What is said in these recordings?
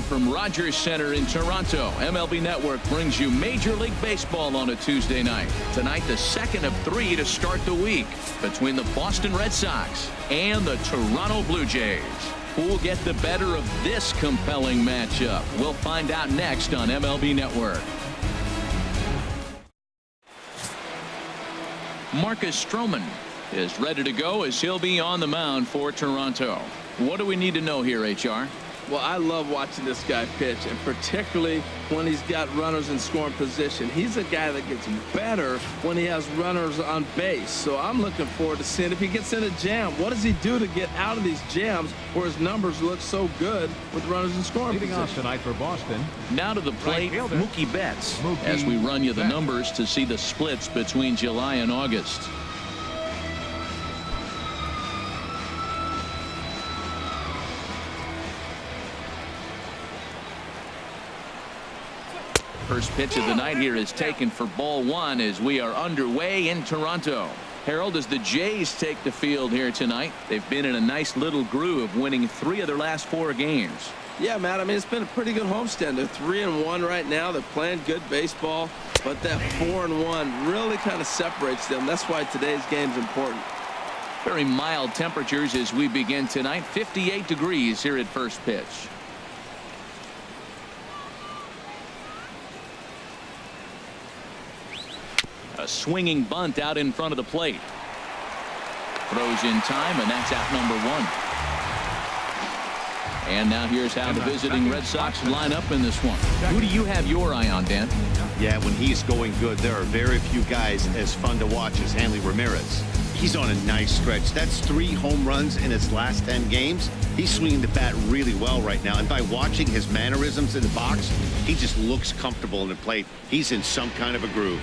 live from Rogers Center in Toronto. MLB Network brings you Major League Baseball on a Tuesday night. Tonight, the second of 3 to start the week between the Boston Red Sox and the Toronto Blue Jays. Who will get the better of this compelling matchup? We'll find out next on MLB Network. Marcus Stroman is ready to go as he'll be on the mound for Toronto. What do we need to know here, HR? Well, I love watching this guy pitch, and particularly when he's got runners in scoring position. He's a guy that gets better when he has runners on base. So I'm looking forward to seeing if he gets in a jam. What does he do to get out of these jams where his numbers look so good with runners in scoring Leading position? off tonight for Boston. Now to the plate, Mookie Betts, as we run you the numbers to see the splits between July and August. First pitch of the night here is taken for ball 1 as we are underway in Toronto. Harold, as the Jays take the field here tonight, they've been in a nice little groove, winning 3 of their last 4 games. Yeah, Matt, I mean, it's been a pretty good homestand. They're 3-1 right now. They're playing good baseball, but that 4-1 really kind of separates them. That's why today's game's important. Very mild temperatures as we begin tonight. 58 degrees here at first pitch. A swinging bunt out in front of the plate. Throws in time, and that's out number 1. And now here's how the visiting Red Sox line up in this one. Who do you have your eye on, Dan? Yeah, when he's going good, there are very few guys as fun to watch as Hanley Ramirez. He's on a nice stretch. That's 3 home runs in his last 10 games. He's swinging the bat really well right now. And by watching his mannerisms in the box, he just looks comfortable in the plate. He's in some kind of a groove.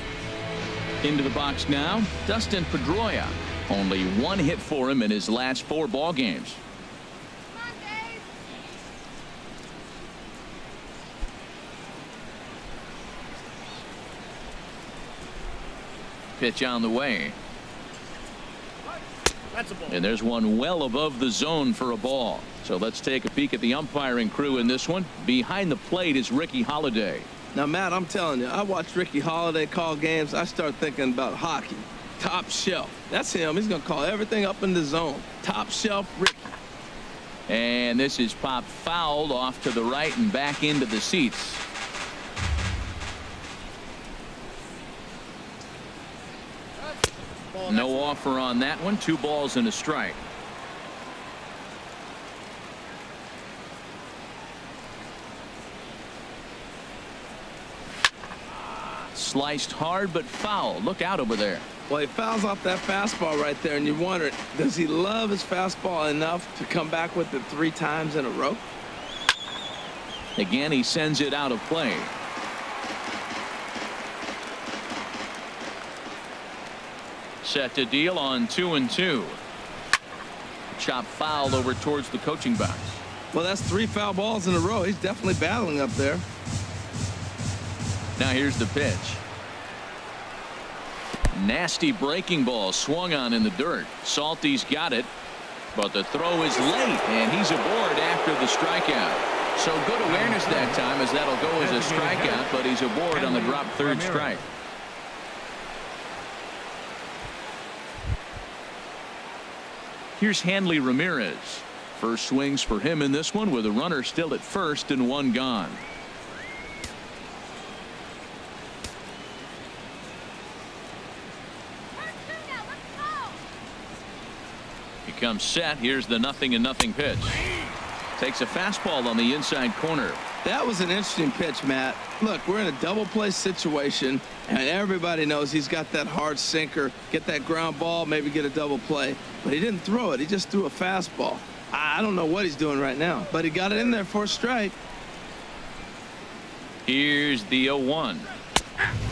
Into the box now, Dustin Pedroia. Only 1 hit for him in his last 4 ball games. Pitch on the way. And there's one well above the zone for a ball. So let's take a peek at the umpiring crew in this one. Behind the plate is Ricky Holiday. Now, Matt, I'm telling you, I watch Ricky Holiday call games. I start thinking about hockey. Top shelf. That's him. He's going to call everything up in the zone. Top shelf Ricky. And this is popped fouled off to the right and back into the seats. No offer on that one. 2 balls and a strike. Sliced hard but foul. Look out over there. Well, he fouls off that fastball right there, and you wonder, does he love his fastball enough to come back with it 3 times in a row? Again, he sends it out of play. Set to deal on 2-2. Chop fouled over towards the coaching box. Well, that's 3 foul balls in a row. He's definitely battling up there. Now here's the pitch. Nasty breaking ball swung on in the dirt. Salty's got it, but the throw is late, and he's aboard after the strikeout. So good awareness that time, as that'll go as a strikeout, but he's aboard on the drop 3rd strike. Here's Hanley Ramirez. First swings for him in this one, with a runner still at first and 1 gone. He comes set. Here's the 0-0 pitch. Takes a fastball on the inside corner. That was an interesting pitch, Matt. Look, we're in a double play situation, and everybody knows he's got that hard sinker. Get that ground ball, maybe get a double play. But he didn't throw it. He just threw a fastball. I don't know what he's doing right now, but he got it in there for a strike. Here's the 0-1.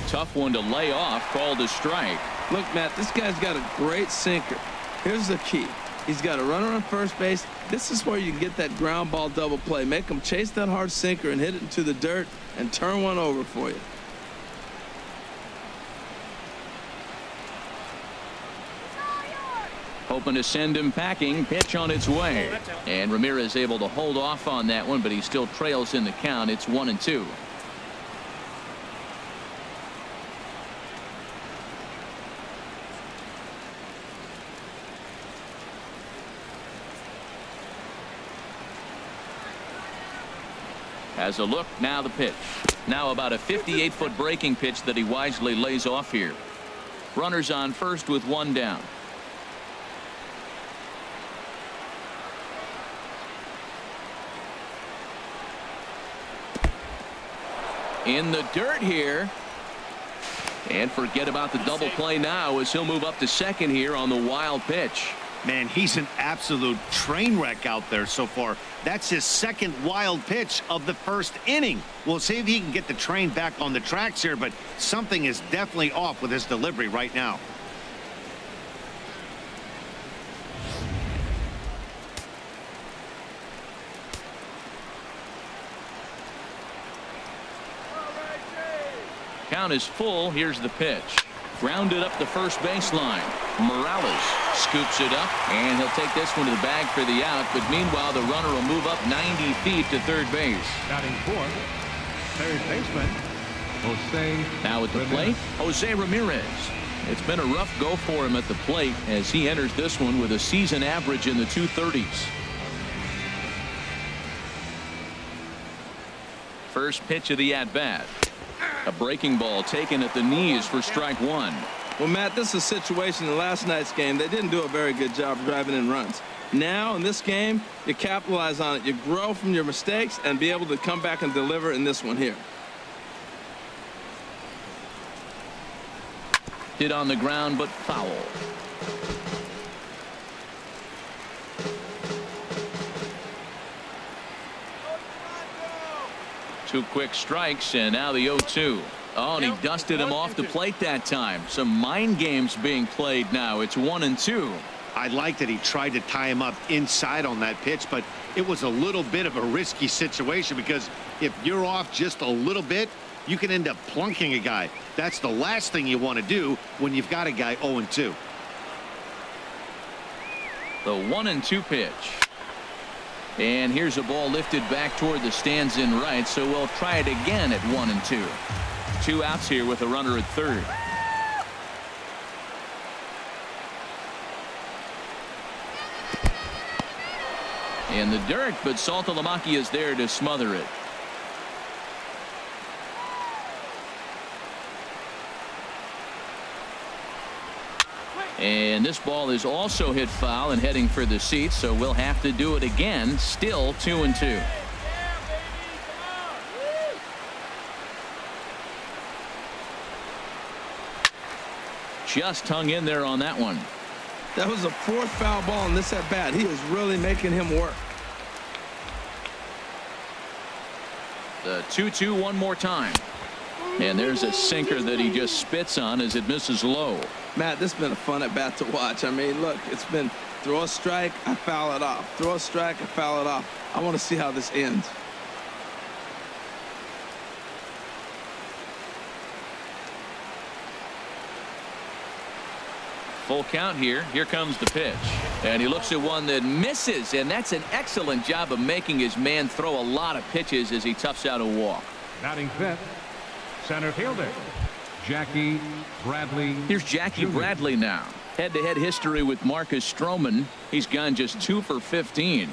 Tough one to lay off, called a strike. Look, Matt, this guy's got a great sinker. Here's the key. He's got a runner on first base. This is where you can get that ground ball double play. Make him chase that hard sinker and hit it into the dirt and turn one over for you. Hoping to send him packing. Pitch on its way. And Ramirez able to hold off on that one, but he still trails in the count. It's 1-2. Has a look. Now the pitch. Now about a 58-foot breaking pitch that he wisely lays off here. Runners on first with one down. In the dirt here. And forget about the double play now as he'll move up to second here on the wild pitch. Man, he's an absolute train wreck out there so far. That's his second wild pitch of the first inning. We'll see if he can get the train back on the tracks here, but something is definitely off with his delivery right now. Count is full. Here's the pitch. Grounded up the first baseline. Morales scoops it up, and he'll take this one to the bag for the out. But meanwhile, the runner will move up 90 feet to third base. Batting fourth, third baseman, Jose. Now at the plate, Jose Ramirez. It's been a rough go for him at the plate as he enters this one with a season average in the 230s. First pitch of the at-bat. A breaking ball taken at the knees for strike one. Well, Matt, this is a situation in last night's game. They didn't do a very good job driving in runs. Now, in this game, you capitalize on it. You grow from your mistakes and be able to come back and deliver in this one here. Hit on the ground, but foul. Two quick strikes, and now the 0-2. Oh, and he dusted him off the plate that time. Some mind games being played now. It's 1-2. I like that he tried to tie him up inside on that pitch, but it was a little bit of a risky situation because if you're off just a little bit, you can end up plunking a guy. That's the last thing you want to do when you've got a guy 0-2. The 1-2 pitch. And here's a ball lifted back toward the stands in right, so we'll try it again at 1-2. Two outs here with a runner at third. In the dirt, but Saltalamacchia is there to smother it. And this ball is also hit foul and heading for the seats, so we'll have to do it again. Still 2-2. Just hung in there on that one. That was a fourth foul ball in this at bat. He is really making him work. The 2-2 one more time. And there's a sinker that he just spits on as it misses low. Matt, this has been a fun at bat to watch. I mean, look, it's been throw a strike, I foul it off. Throw a strike, I foul it off. I want to see how this ends. Full count here. Here comes the pitch. And he looks at one that misses, and that's an excellent job of making his man throw a lot of pitches as he toughs out a walk. Batting fifth, center fielder, Jackie Bradley. Here's Jackie Jr. Bradley now. Head-to-head history with Marcus Stroman. He's gone just 2 for 15.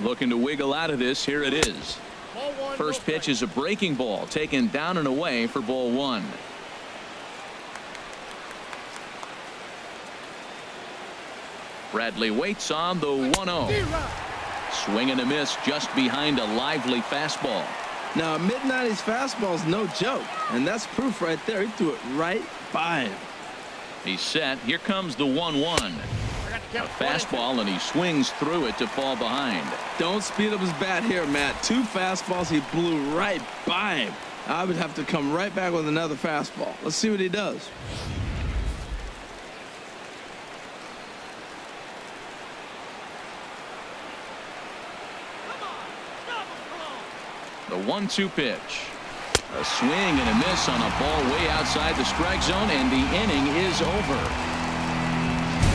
Looking to wiggle out of this. Here it is. First pitch is a breaking ball taken down and away for ball one. Bradley waits on the 1-0. Swing and a miss just behind a lively fastball. Now, a mid-90s fastball is no joke, and that's proof right there. He threw it right by him. He's set. Here comes the 1-1. A fastball, and he swings through it to fall behind. Don't speed up his bat here, Matt. 2 fastballs, he blew right by him. I would have to come right back with another fastball. Let's see what he does. The 1-2 pitch. A swing and a miss on a ball way outside the strike zone, and the inning is over.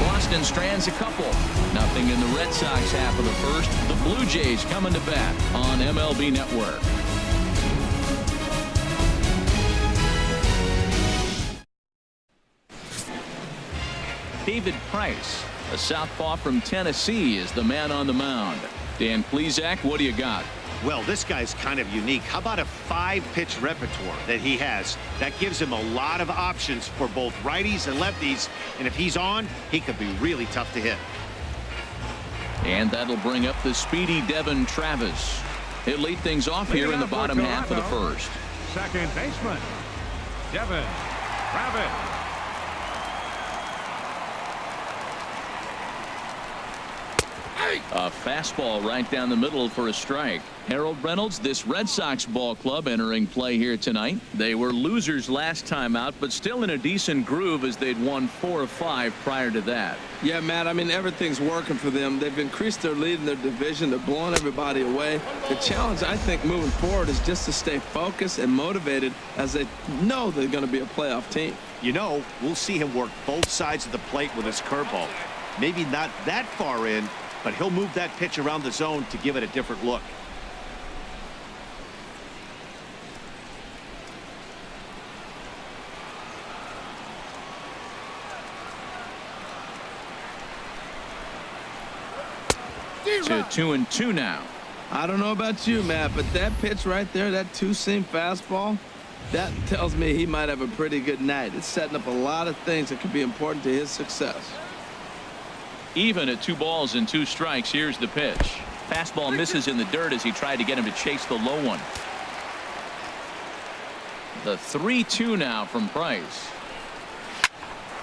Boston strands a couple. Nothing in the Red Sox half of the first. The Blue Jays coming to bat on MLB Network. David Price, a southpaw from Tennessee, is the man on the mound. Dan Plesac, what do you got? Well, this guy's kind of unique. How about a 5-pitch repertoire that he has? That gives him a lot of options for both righties and lefties. And if he's on, he could be really tough to hit. And that'll bring up the speedy Devin Travis. He'll lead things off here in the bottom half of the first. Second baseman, Devin Travis. A fastball right down the middle for a strike. Harold Reynolds, this Red Sox ball club entering play here tonight. They were losers last time out, but still in a decent groove as they'd won 4 of 5 prior to that. Yeah, Matt, I mean, everything's working for them. They've increased their lead in their division. They're blowing everybody away. The challenge, I think, moving forward is just to stay focused and motivated as they know they're going to be a playoff team. You know, we'll see him work both sides of the plate with his curveball. Maybe not that far in, but he'll move that pitch around the zone to give it a different look. To 2-2 now. I don't know about you, Matt, but that pitch right there, that two-seam fastball, that tells me he might have a pretty good night. It's setting up a lot of things that could be important to his success. Even at 2 balls and 2 strikes, here's the pitch. Fastball misses in the dirt as he tried to get him to chase the low one. The 3-2 now from Price.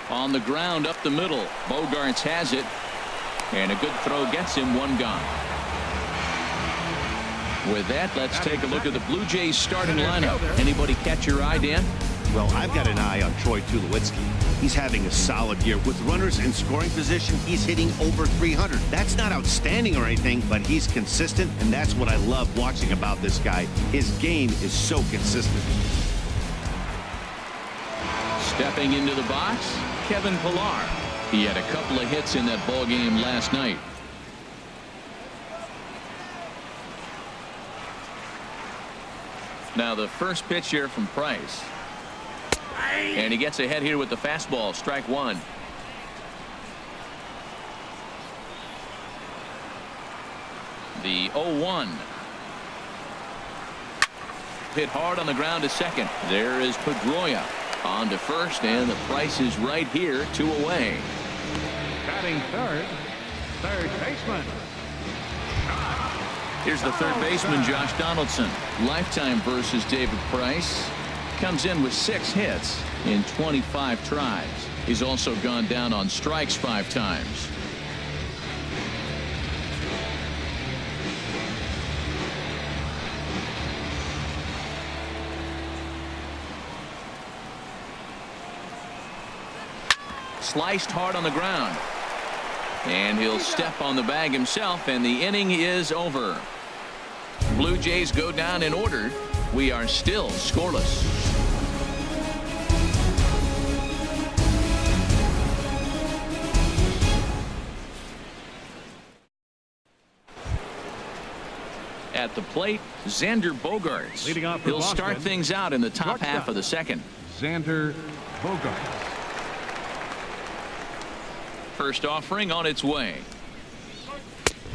On the ground up the middle. Bogarts has it. And a good throw gets him 1 gone. With that, let's take a look at the Blue Jays starting lineup. Anybody catch your eye, Dan? Well, I've got an eye on Troy Tulowitzki. He's having a solid year. With runners in scoring position, he's hitting over 300. That's not outstanding or anything, but he's consistent, and that's what I love watching about this guy. His game is so consistent. Stepping into the box, Kevin Pillar. He had a couple of hits in that ball game last night. Now the first pitch here from Price. And he gets ahead here with the fastball. Strike 1. The 0-1. Hit hard on the ground to second. There is Pedroia on to first, and the Price is right here, 2 away. Batting third baseman. Here's the third baseman, Josh Donaldson. Lifetime versus David Price. Comes in with 6 hits in 25 tries. He's also gone down on strikes 5 times. Sliced hard on the ground. And he'll step on the bag himself, and the inning is over. Blue Jays go down in order. We are still scoreless. At the plate, Xander Bogaerts. Leading off for He'll Boston, start things out in the top shortstop, half of the second. Xander Bogaerts. First offering on its way.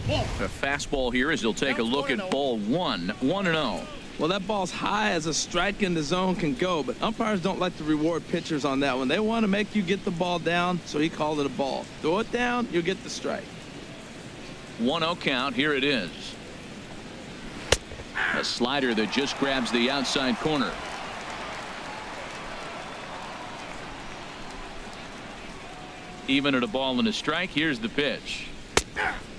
A fastball here as he'll take a look at ball 1. 1-0. Well, that ball's high as a strike in the zone can go, but umpires don't like to reward pitchers on that one. They want to make you get the ball down, so he called it a ball. Throw it down, you'll get the strike. 1-0 count. Here it is. A slider that just grabs the outside corner. Even at a ball and a strike, here's the pitch.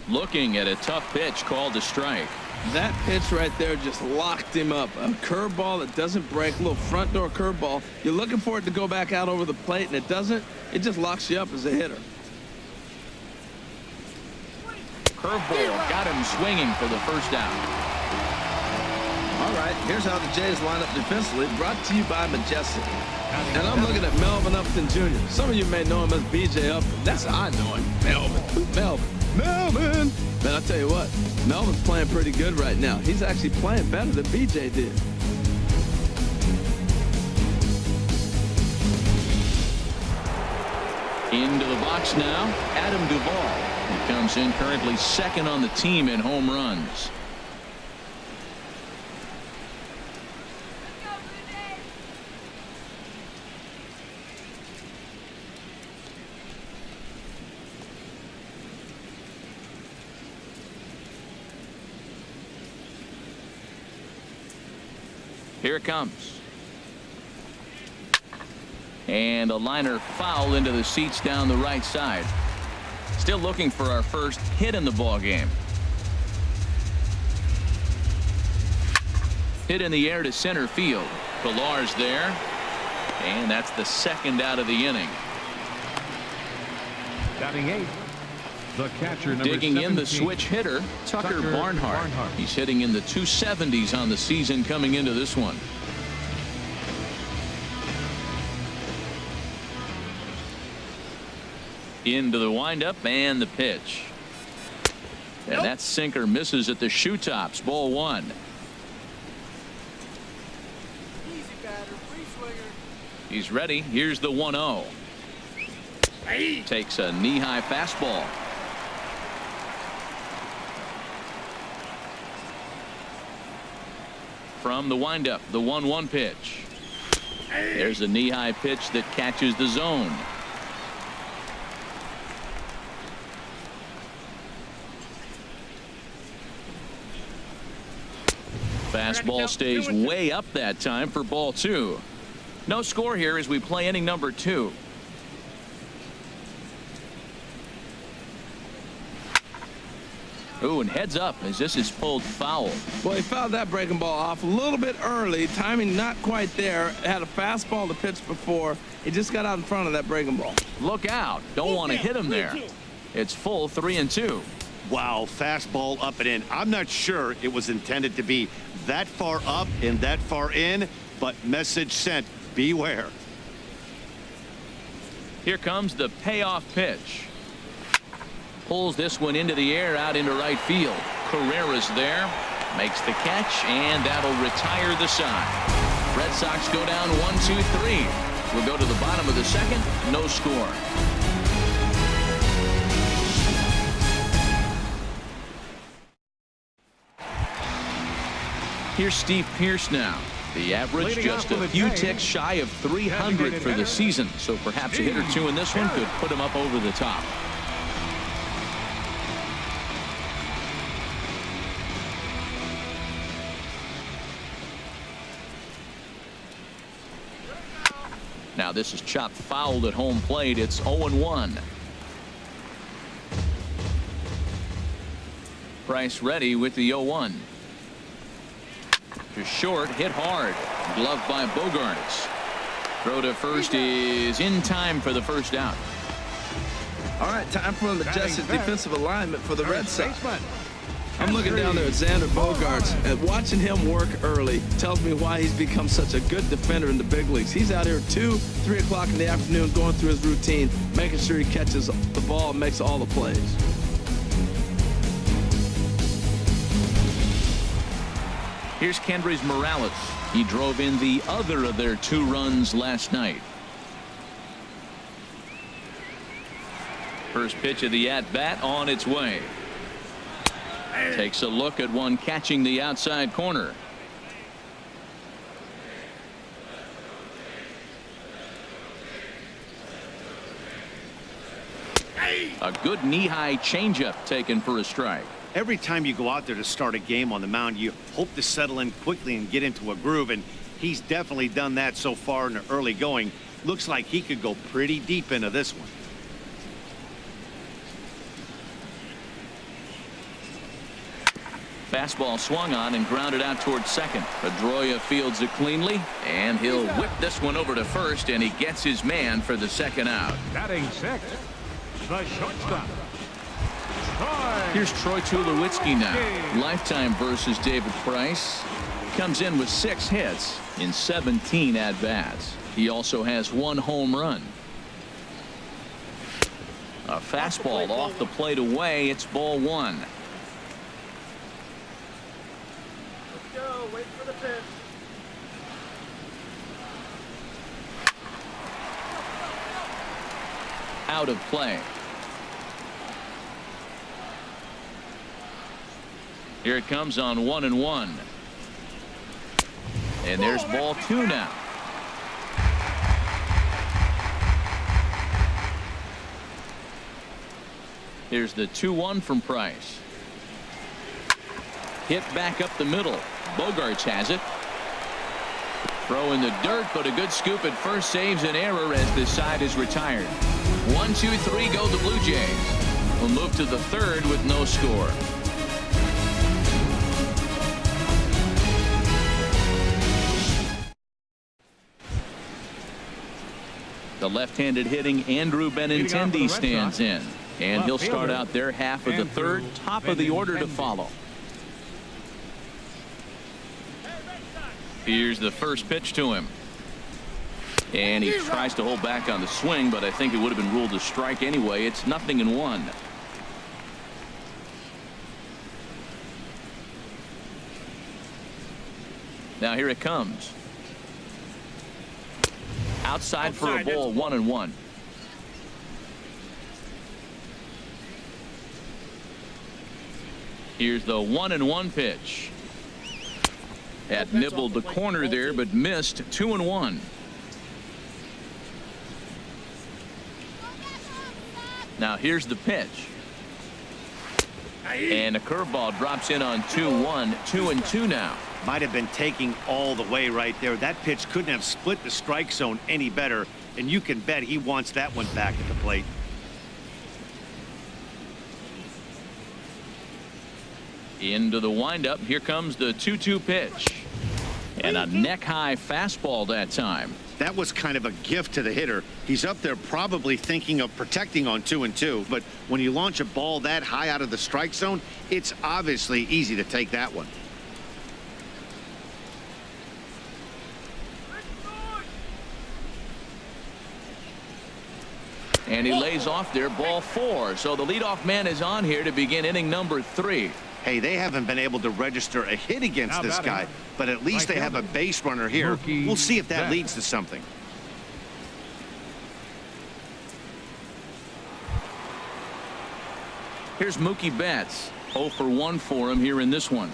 Looking at a tough pitch called a strike. That pitch right there just locked him up. A curveball that doesn't break, a little front door curveball. You're looking for it to go back out over the plate, and it doesn't. It just locks you up as a hitter. Curveball got him swinging for the first out. All right, here's how the Jays line up defensively, brought to you by Majestic. And I'm looking at Melvin Upton Jr. Some of you may know him as B.J. Upton. That's how I know him. Melvin. Man, I'll tell you what, Melvin's playing pretty good right now. He's actually playing better than B.J. did. Into the box now, Adam Duvall. He comes in currently second on the team in home runs. Here it comes. And a liner foul into the seats down the right side. Still looking for our first hit in the ball game. Hit in the air to center field. Pilar's there. And that's the second out of the inning. Batting 8th, the catcher, number Digging 17, in the switch hitter, Tucker Barnhart. He's hitting in the 270s on the season coming into this one. Into the windup and the pitch. And that sinker misses at the shoe tops. Ball 1. He's ready. Here's the 1-0. Takes a knee-high fastball. From the windup, the 1-1 pitch. There's a knee-high pitch that catches the zone. Fastball stays way up that time for ball 2. No score here as we play inning number 2. Ooh, and heads up as this is pulled foul. Well, he fouled that breaking ball off a little bit early. Timing not quite there. Had a fastball to pitch before. He just got out in front of that breaking ball. Look out. Don't want to hit him there. It's full 3-2. Wow, fastball up and in. I'm not sure it was intended to be that far up and that far in, but message sent. Beware. Here comes the payoff pitch. Pulls this one into the air out into right field. Carrera's there. Makes the catch, and that'll retire the side. Red Sox go down 1-2-3. We'll go to the bottom of the second. No score. Here's Steve Pearce now. The average just a few ticks shy of 300 for the season, so perhaps a hit or two in this one could put him up over the top. Now this is chopped foul at home plate. It's 0-1. Price ready with the 0-1. To short, hit hard. Gloved by Bogarts. Throw to first is in time for the first out. All right, time for a majestic defensive alignment for the Red Sox. I'm looking down there at Xander Bogaerts, and watching him work early tells me why he's become such a good defender in the big leagues. He's out here at 2, 3 o'clock in the afternoon going through his routine, making sure he catches the ball and makes all the plays. Here's Kendrys Morales. He drove in the other of their 2 runs last night. First pitch of the at-bat on its way. Takes a look at one catching the outside corner. A good knee-high changeup taken for a strike. Every time you go out there to start a game on the mound, you hope to settle in quickly and get into a groove, and he's definitely done that so far in the early going. Looks like he could go pretty deep into this one. Fastball swung on and grounded out towards second. Pedroia fields it cleanly, and he'll whip this one over to first, and he gets his man for the second out. Batting 6th, the shortstop. Here's Troy Tulowitzki now. Lifetime versus David Price. comes in with 6 hits in 17 at-bats. He also has 1 home run. A fastball off the plate away. It's ball 1. Let's go. Wait for the pitch. Out of play. Here it comes on 1-1. And there's ball 2 now. Here's the 2-1 from Price. Hit back up the middle. Bogarts has it. Throw in the dirt, but a good scoop at first saves an error as this side is retired. 1, 2, 3 go the Blue Jays. We'll move to the 3rd with no score. The left-handed hitting Andrew Benintendi stands in, and he'll start out their half of the 3rd. Top of the order to follow. Here's the first pitch to him. And he tries to hold back on the swing, but I think it would have been ruled a strike anyway. It's 0-1. Now here it comes. Outside for a ball, 1-1. Here's the 1-1 pitch. Had nibbled the corner there, but missed. 2-1. Now here's the pitch. And a curveball drops in on 2-1. 2-2 now. Might have been taking all the way right there. That pitch couldn't have split the strike zone any better, and you can bet he wants that one back at the plate. Into the windup. Here comes the 2-2 pitch. And a neck-high fastball that time. That was kind of a gift to the hitter. He's up there probably thinking of protecting on 2-2, but when you launch a ball that high out of the strike zone, it's obviously easy to take that one. And he lays off there, ball 4. So the leadoff man is on here to begin inning number 3. Hey, they haven't been able to register a hit against this guy, but at least they have a base runner here. We'll see if that leads to something. Here's Mookie Betts. 0 for 1 for him here in this one.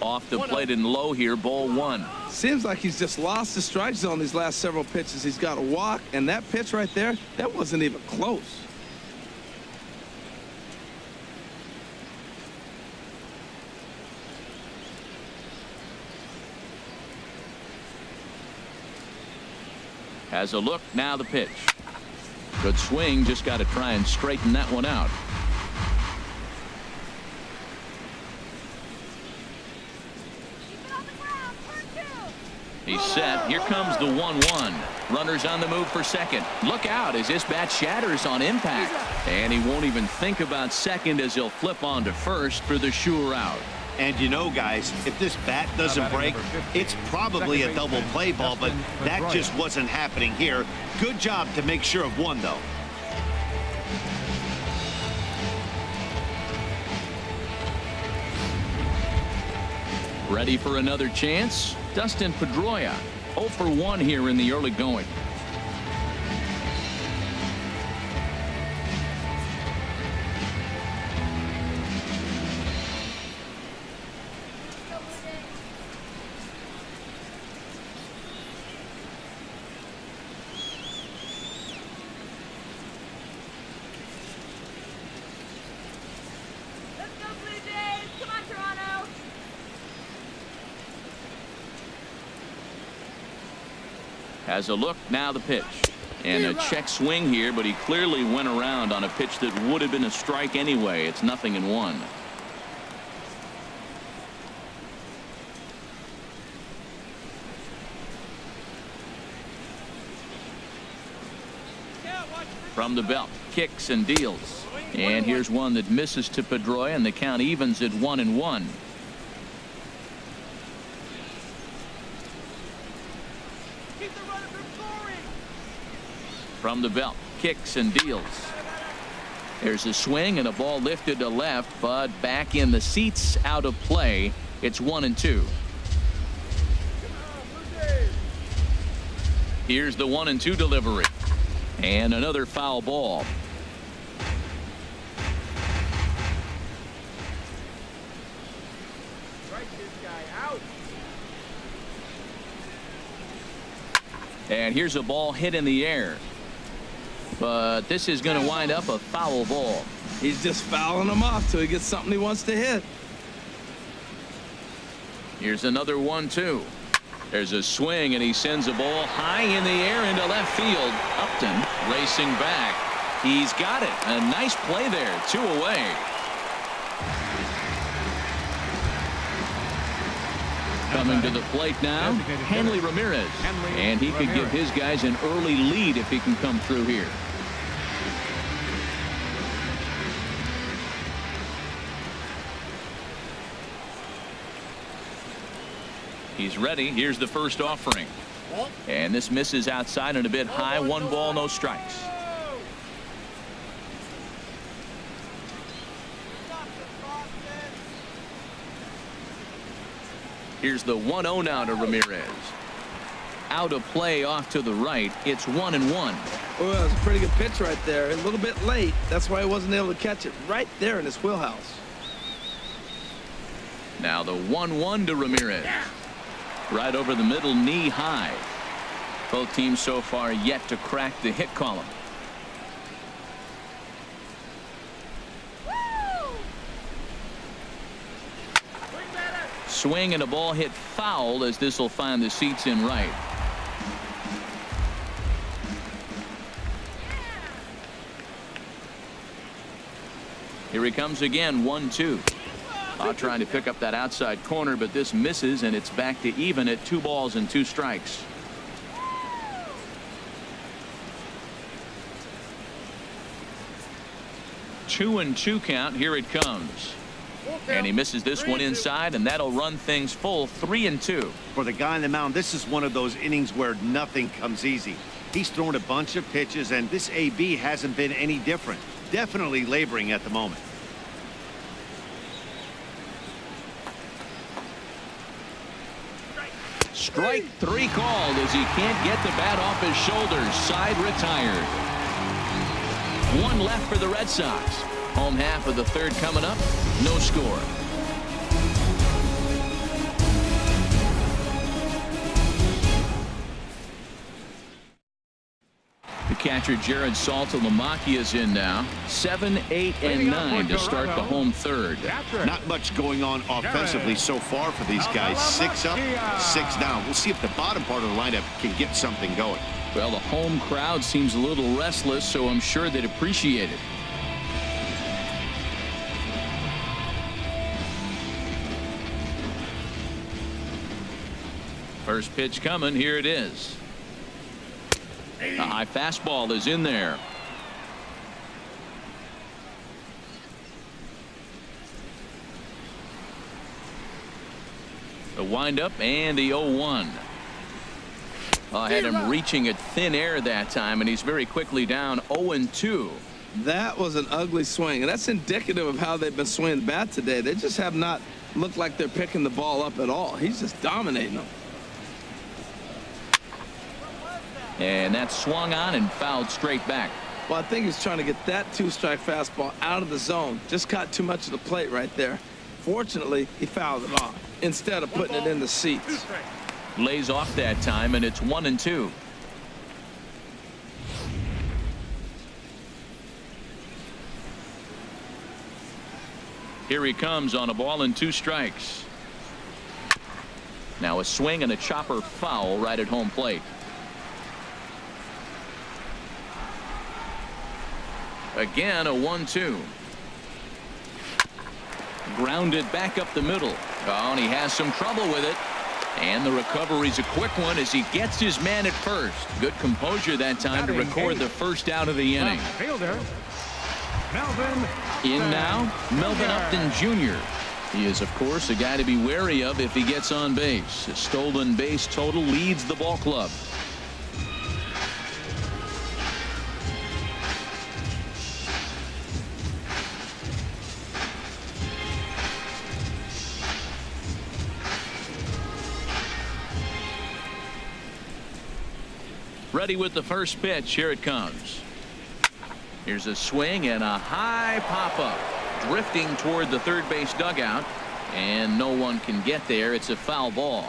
Off the plate and low here, ball 1. Seems like he's just lost the strike zone these last several pitches. He's got a walk, and that pitch right there, that wasn't even close. Has a look, now the pitch. Good swing, just got to try and straighten that one out. He's set. Here comes the 1-1. Runners on the move for second. Look out as this bat shatters on impact. And he won't even think about second as he'll flip on to first for the sure out. And you know, guys, if this bat doesn't break, it's probably a double play ball, but that just wasn't happening here. Good job to make sure of one, though. Ready for another chance? Dustin Pedroia, 0 for 1 here in the early going. Has a look, now the pitch. And a check swing here, but he clearly went around on a pitch that would have been a strike anyway. It's 0-1. From the belt, kicks and deals. And here's one that misses to Pedroia, and the count evens at 1-1. From the belt, kicks and deals. There's a swing and a ball lifted to left, but back in the seats, out of play. It's 1-2. Here's the 1-2 delivery. And another foul ball. Strike this guy out. And here's a ball hit in the air. But this is going to wind up a foul ball. He's just fouling him off till he gets something he wants to hit. Here's another 1-2. There's a swing, and he sends a ball high in the air into left field. Upton racing back. He's got it. A nice play there. 2 away. Coming to the plate now, Hanley Ramirez. And he could give his guys an early lead if he can come through here. He's ready. Here's the first offering. And this misses outside and a bit high. 1 ball, no strikes. Here's the 1-0 now to Ramirez. Out of play off to the right. It's 1-1. Well, that was a pretty good pitch right there. A little bit late. That's why he wasn't able to catch it right there in his wheelhouse. Now the 1-1 to Ramirez. Right over the middle, knee high. Both teams so far yet to crack the hit column. Swing and a ball hit foul as this will find the seats in right. Here he comes again. 1-2. Trying to pick up that outside corner, but this misses, and it's back to even at 2 balls and 2 strikes. Two and 2 count. Here it comes. And he misses this one inside, and that'll run things full. 3-2. For the guy on the mound, this is one of those innings where nothing comes easy. He's thrown a bunch of pitches, and this AB hasn't been any different. Definitely laboring at the moment. Strike 3 called as he can't get the bat off his shoulders. Side retired. 1 left for the Red Sox. Home half of the 3rd coming up. No score. The catcher Jared Saltalamacchia is in now. 7, 8, and 9 to start the home 3rd. Not much going on offensively so far for these guys. 6 up, 6 down. We'll see if the bottom part of the lineup can get something going. Well, the home crowd seems a little restless, so I'm sure they'd appreciate it. First pitch coming. Here it is. A high fastball is in there. The windup and the 0-1. I had him reaching at thin air that time, and he's very quickly down 0-2. That was an ugly swing, and that's indicative of how they've been swinging the bat today. They just have not looked like they're picking the ball up at all. He's just dominating them. And that swung on and fouled straight back. Well, I think he's trying to get that 2-strike fastball out of the zone. Just caught too much of the plate right there. Fortunately, he fouled it off instead of putting it in the seats. Lays off that time, and it's 1-2. Here he comes on a ball and 2 strikes. Now a swing and a chopper foul right at home plate. Again, a 1-2. Grounded back up the middle. Oh, and he has some trouble with it. And the recovery's a quick one as he gets his man at first. Good composure that time to record the first out of the inning. Fielder, Melvin. In now, Melvin Upton Jr. He is, of course, a guy to be wary of if he gets on base. A stolen base total leads the ball club. Ready with the first pitch. Here it comes. Here's a swing and a high pop-up. Drifting toward the third base dugout. And no one can get there. It's a foul ball.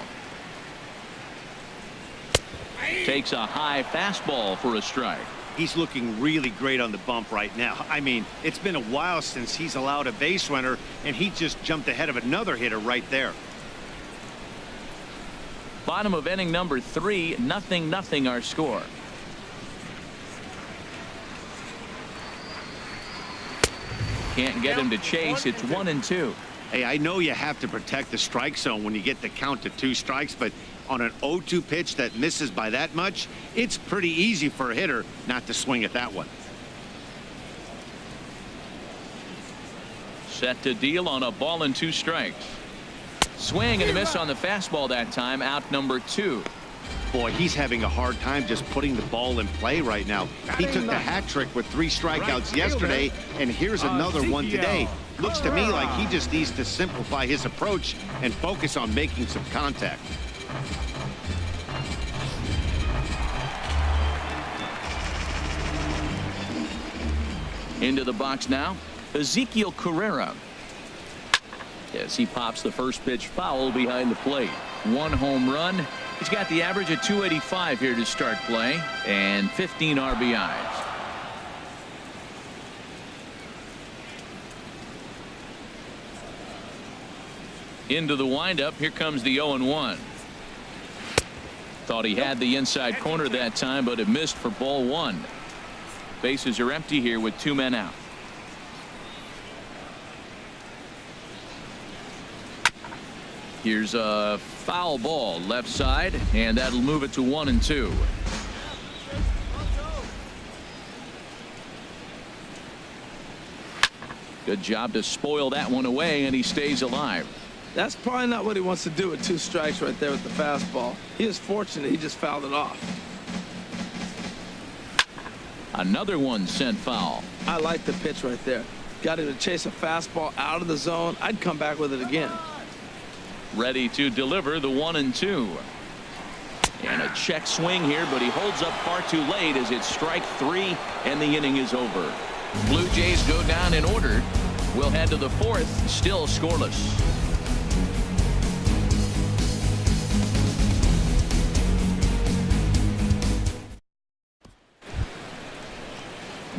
Takes a high fastball for a strike. He's looking really great on the bump right now. I mean, it's been a while since he's allowed a base runner, and he just jumped ahead of another hitter right there. Bottom of inning number 3, 0-0 our score. Can't get him to chase. It's 1-2. Hey, I know you have to protect the strike zone when you get the count to 2 strikes, but on an 0-2 pitch that misses by that much, it's pretty easy for a hitter not to swing at that one. Set to deal on a ball and 2 strikes. Swing and a miss on the fastball that time. Out number 2. Boy, he's having a hard time just putting the ball in play right now. He took the hat trick with 3 strikeouts yesterday, and here's another one today. Looks to me like he just needs to simplify his approach and focus on making some contact. Into the box now, Ezekiel Carrera. As he pops the first pitch foul behind the plate. 1 home run. He's got the average of 285 here to start play and 15 RBIs. Into the windup. Here comes the 0-1. Thought he had the inside corner that time, but it missed for ball 1. Bases are empty here with 2 men out. Here's a foul ball left side, and that'll move it to 1-2. Good job to spoil that one away, and he stays alive. That's probably not what he wants to do with 2 strikes right there with the fastball. He is fortunate he just fouled it off. Another one sent foul. I like the pitch right there. Got him to chase a fastball out of the zone. I'd come back with it again. Ready to deliver the 1-2. And a check swing here, but he holds up far too late as it's strike 3 and the inning is over. Blue Jays go down in order. We'll head to the 4th, still scoreless.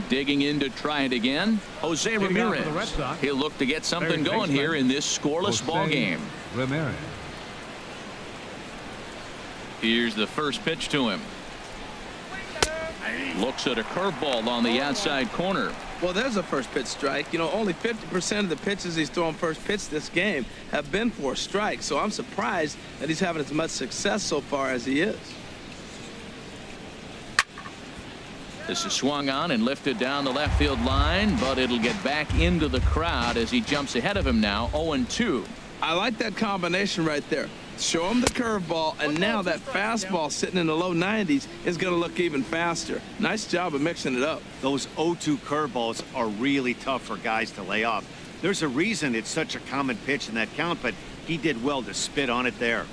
Digging in to try it again, Jose Ramirez. He'll look to get something going here in this scoreless ball game. Ramirez. Here's the first pitch to him. Looks at a curveball on the outside corner. Well, there's a first pitch strike. You know, only 50% of the pitches he's thrown first pitch this game have been for a strike. So I'm surprised that he's having as much success so far as he is. This is swung on and lifted down the left field line, but it'll get back into the crowd as he jumps ahead of him now. 0-2. I like that combination right there. Show him the curveball, and now that fastball sitting in the low 90s is going to look even faster. Nice job of mixing it up. Those 0-2 curveballs are really tough for guys to lay off. There's a reason it's such a common pitch in that count, but he did well to spit on it there.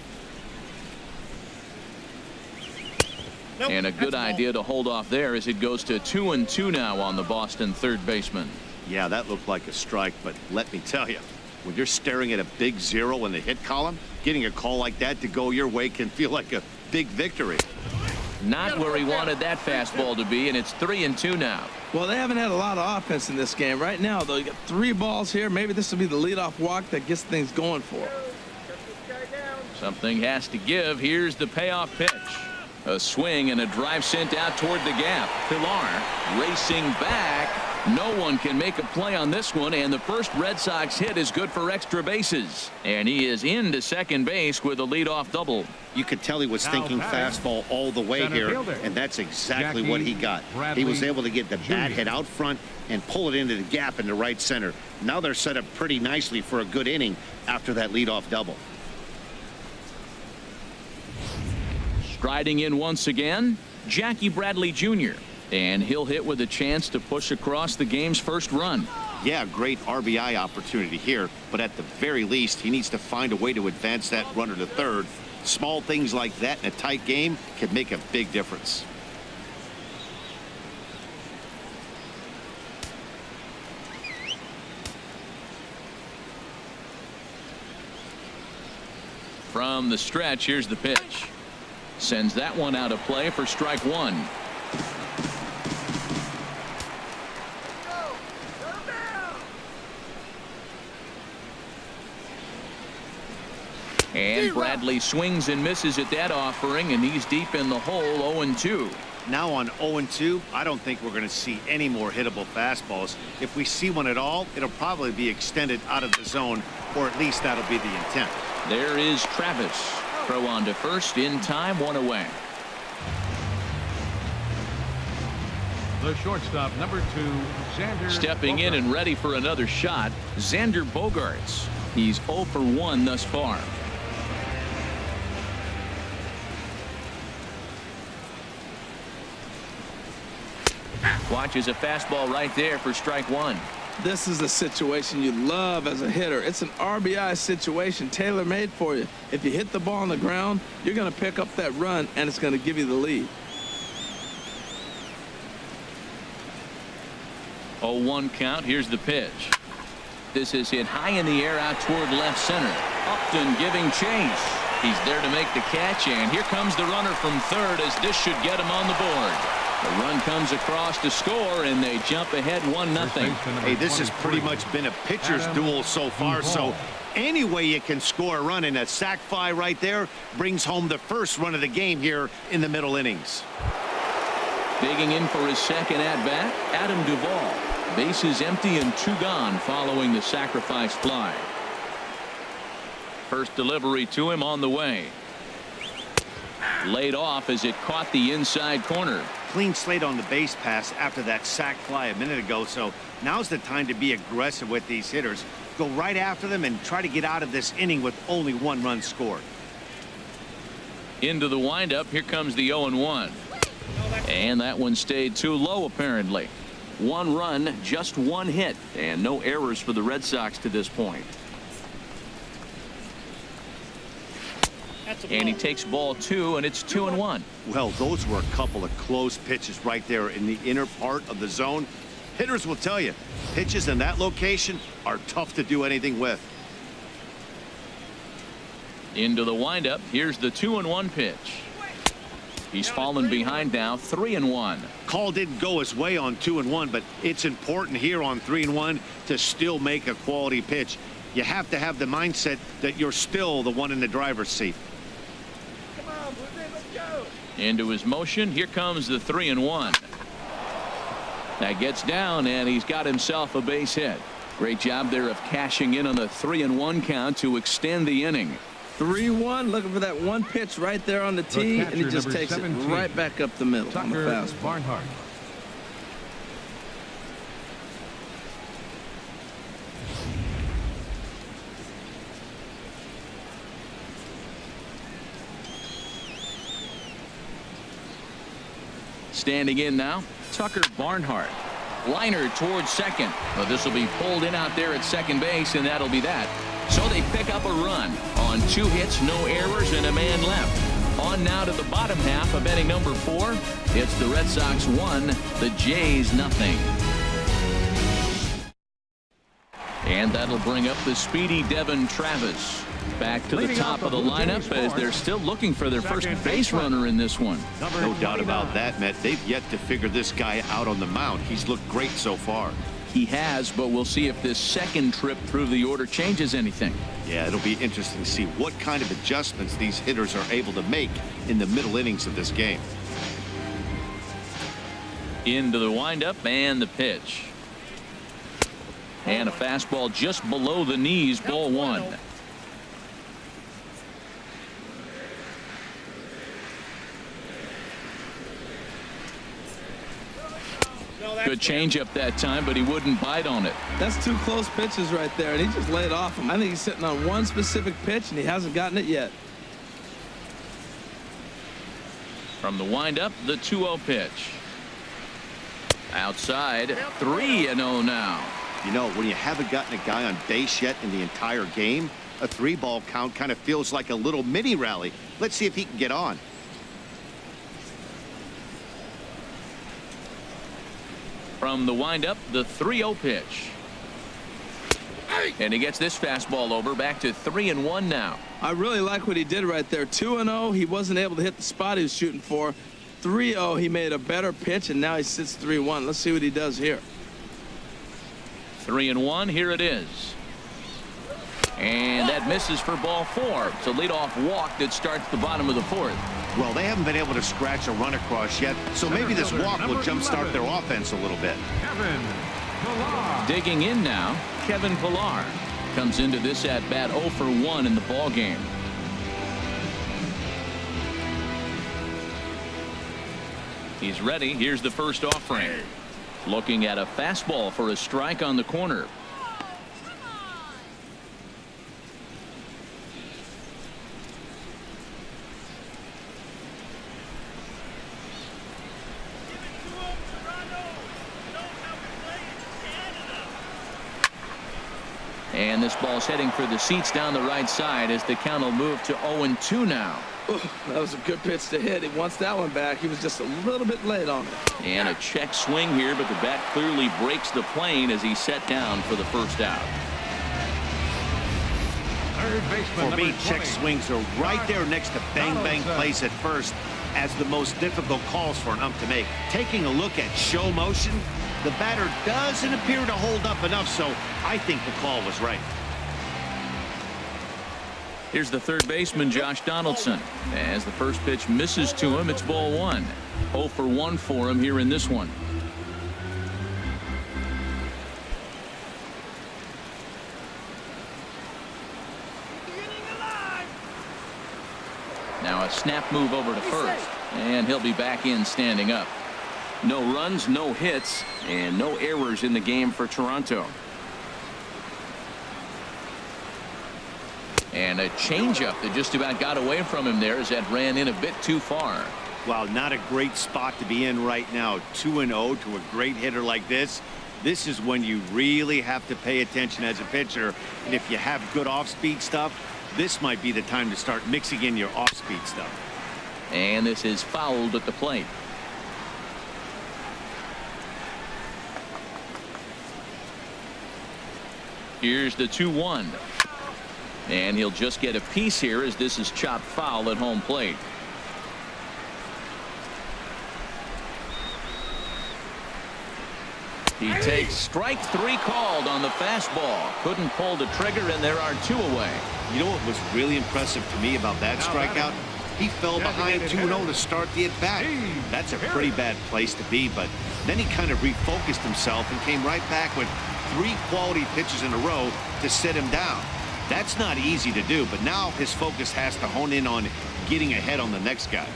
And a good idea to hold off there as it goes to 2-2 now on the Boston third baseman. Yeah, that looked like a strike, but let me tell you, when you're staring at a big 0 in the hit column, getting a call like that to go your way can feel like a big victory. Not where he wanted that fastball to be, and it's 3-2 now. Well, they haven't had a lot of offense in this game. Right now, though, you got 3 balls here. Maybe this will be the leadoff walk that gets things going for him. Something has to give. Here's the payoff pitch. A swing and a drive sent out toward the gap. Pilar racing back. No one can make a play on this one, and the first Red Sox hit is good for extra bases. And he is into second base with a leadoff double. You could tell he was thinking fastball all the way here, and that's exactly what he got. He was able to get the bat head out front and pull it into the gap in the right center. Now they're set up pretty nicely for a good inning after that leadoff double. Striding in once again, Jackie Bradley Jr. And he'll hit with a chance to push across the game's first run. Yeah, great RBI opportunity here, but at the very least, he needs to find a way to advance that runner to third. Small things like that in a tight game can make a big difference. From the stretch, here's the pitch. Sends that one out of play for strike one. And Bradley swings and misses at that offering, and he's deep in the hole, 0-2. Now on 0-2, I don't think we're going to see any more hittable fastballs. If we see one at all, it'll probably be extended out of the zone, or at least that'll be the intent. There is Travis. Throw on to first in time, one away. The shortstop, number 2, Xander. Stepping in and ready for another shot, Xander Bogaerts. He's 0 for 1 thus far. Watches a fastball right there for strike one. This is a situation you love as a hitter. It's an RBI situation tailor-made for you. If you hit the ball on the ground, you're going to pick up that run, and it's going to give you the lead. 0-1 count. Here's the pitch. This is hit high in the air out toward left center. Upton giving chase. He's there to make the catch, and here comes the runner from third as this should get him on the board. The run comes across to score, and they jump ahead 1-0. Hey, this has pretty much been a pitcher's duel so far, so any way you can score a run, in a sac fly right there brings home the first run of the game here in the middle innings. Digging in for his second at-bat, Adam Duvall. Bases empty and 2 gone following the sacrifice fly. First delivery to him on the way. Laid off as it caught the inside corner. Clean slate on the base pass after that sac fly a minute ago, so now's the time to be aggressive with these hitters. Go right after them and try to get out of this inning with only 1 run scored. Into the windup. Here comes the 0-1. And that one stayed too low apparently. 1 run, just 1 hit, and no errors for the Red Sox to this point. And he takes ball 2, and it's 2-1. Well, those were a couple of close pitches right there in the inner part of the zone. Hitters will tell you, pitches in that location are tough to do anything with. Into the windup. Here's the 2-1 pitch. He's fallen behind now, 3-1. Call didn't go his way on 2-1, but it's important here on 3-1 to still make a quality pitch. You have to have the mindset that you're still the one in the driver's seat. Come on, Blue, let's go. Into his motion. Here comes the 3-1. That gets down, and he's got himself a base hit. Great job there of cashing in on the 3-1 count to extend the inning. 3-1, looking for that one pitch right there on the tee, and he just takes it right back up the middle on the fastball. Barnhart. Standing in now, Tucker Barnhart. Liner towards second. Well, this will be pulled in out there at second base, and that'll be that. So they pick up a run on 2 hits, no errors, and a man left. On now to the bottom half of inning number 4. It's the Red Sox 1, the Jays 0. And that'll bring up the speedy Devin Travis. Back to the top of the lineup as they're still looking for their first base runner in this one. No doubt about that, Matt. They've yet to figure this guy out on the mound. He's looked great so far. he has, but we'll see if this second trip through the order changes anything. Yeah, it'll be interesting to see what kind of adjustments these hitters are able to make in the middle innings of this game. Into the windup and the pitch. And a fastball just below the knees, ball one. Good changeup that time, but he wouldn't bite on it. That's two close pitches right there, and he just laid off him. I think he's sitting on one specific pitch, and he hasn't gotten it yet. From the windup, the 2-0 pitch. Outside, 3-0 now. You know, when you haven't gotten a guy on base yet in the entire game, a 3-ball count kind of feels like a little mini rally. Let's see if he can get on. From the windup, the 3-0 pitch. And he gets this fastball over, back to 3-1 now. I really like what he did right there. 2-0, he wasn't able to hit the spot he was shooting for. 3-0, he made a better pitch, and now he sits 3-1. Let's see what he does here. 3-1, here it is. And that misses for ball 4. It's a leadoff walk that starts the bottom of the 4th. Well, they haven't been able to scratch a run across yet, so maybe this walk will jumpstart their offense a little bit. Kevin Pillar. Digging in now, Kevin Pillar comes into this at bat 0 for 1 in the ball game. He's ready. Here's the first offering. Looking at a fastball for a strike on the corner. And this ball's heading for the seats down the right side as the count will move to 0-2 now. That was a good pitch to hit. He wants that one back. He was just a little bit late on it. And a check swing here, but the bat clearly breaks the plane as he's set down for the first out. Third baseman, For me, number check 20. swings are right there next to bang-bang Donaldson. plays at first as the most difficult calls for an ump to make. Taking a look at show motion, the batter doesn't appear to hold up enough, so I think the call was right. Here's the third baseman, Josh Donaldson. As the first pitch misses to him, it's ball 1. 0 for 1 for him here in this one. Now a snap move over to first, and he'll be back in standing up. No runs, no hits, and no errors in the game for Toronto. And a changeup that just about got away from him there as that ran in a bit too far. Wow, not a great spot to be in right now. 2-0 to a great hitter like this. This is when you really have to pay attention as a pitcher. And if you have good off-speed stuff, this might be the time to start mixing in your off-speed stuff. And this is fouled at the plate. Here's the 2-1. And he'll just get a piece here as this is chopped foul at home plate. He takes strike 3 called on the fastball. Couldn't pull the trigger, and there are 2 away. You know what was really impressive to me about that strikeout? He fell behind 2-0 to start the at-bat. That's a pretty bad place to be, but then he kind of refocused himself and came right back with 3 quality pitches in a row to sit him down. That's not easy to do, but now his focus has to hone in on getting ahead on the next guy.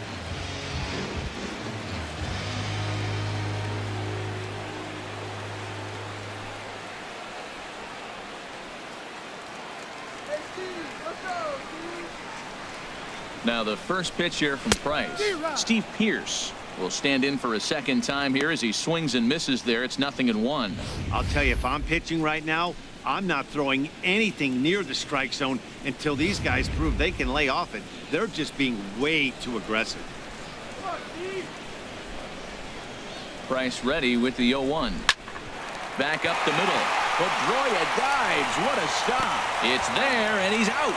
Now the first pitch here from Price. Steve Pearce will stand in for a second time here as he swings and misses there. It's 0-1. I'll tell you, if I'm pitching right now, I'm not throwing anything near the strike zone until these guys prove they can lay off it. They're just being way too aggressive. Price ready with the 0-1. Back up the middle. Pedroia dives. What a stop. It's there, and he's out.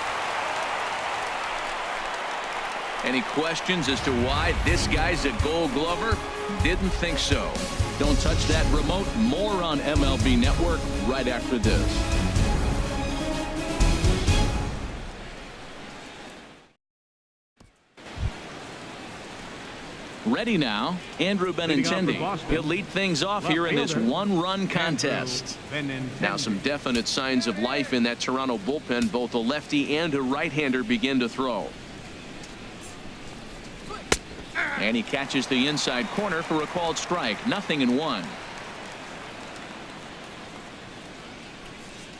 Any questions as to why this guy's a Gold Glover? Didn't think so. Don't touch that remote. More on MLB Network right after this. Ready now, Andrew Benintendi. He'll lead things off here in this one-run contest. Now some definite signs of life in that Toronto bullpen. Both a lefty and a right-hander begin to throw. And he catches the inside corner for a called strike. 0-1.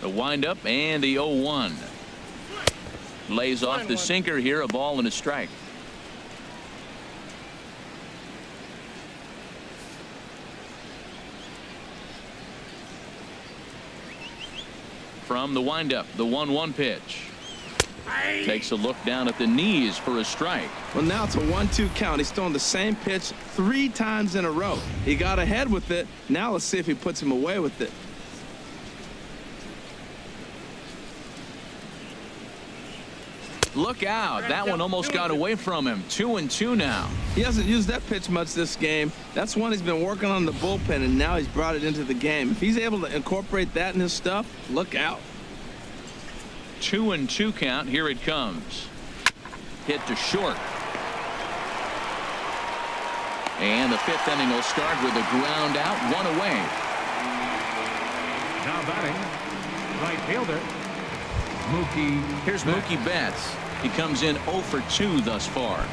The windup and the 0-1. Lays off the sinker here. A ball and a strike. From the windup, the 1-1 pitch. Takes a look down at the knees for a strike. Well, now it's a 1-2 count. He's throwing the same pitch 3 times in a row. He got ahead with it. Now let's see if he puts him away with it. Look out. That one almost got away from him. 2-2 now. He hasn't used that pitch much this game. That's one he's been working on the bullpen, and now he's brought it into the game. If he's able to incorporate that in his stuff, look out. 2-2 count. Here it comes. Hit to short. And the 5th inning will start with a ground out, 1 away. Now batting, right fielder, Mookie. Here's Mookie Betts. He comes in 0 for 2 thus far.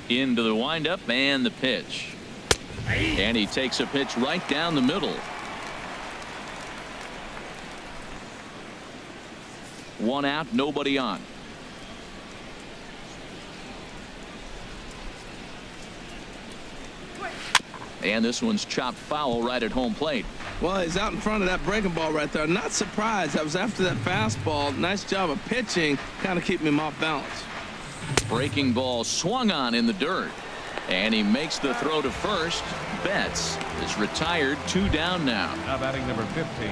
Into the windup and the pitch. And he takes a pitch right down the middle. 1 out, nobody on. And this one's chopped foul right at home plate. Well, he's out in front of that breaking ball right there. Not surprised. That was after that fastball. Nice job of pitching, kind of keeping him off balance. Breaking ball swung on in the dirt. And he makes the throw to first. Betts is retired. 2 down now. Now batting number 15,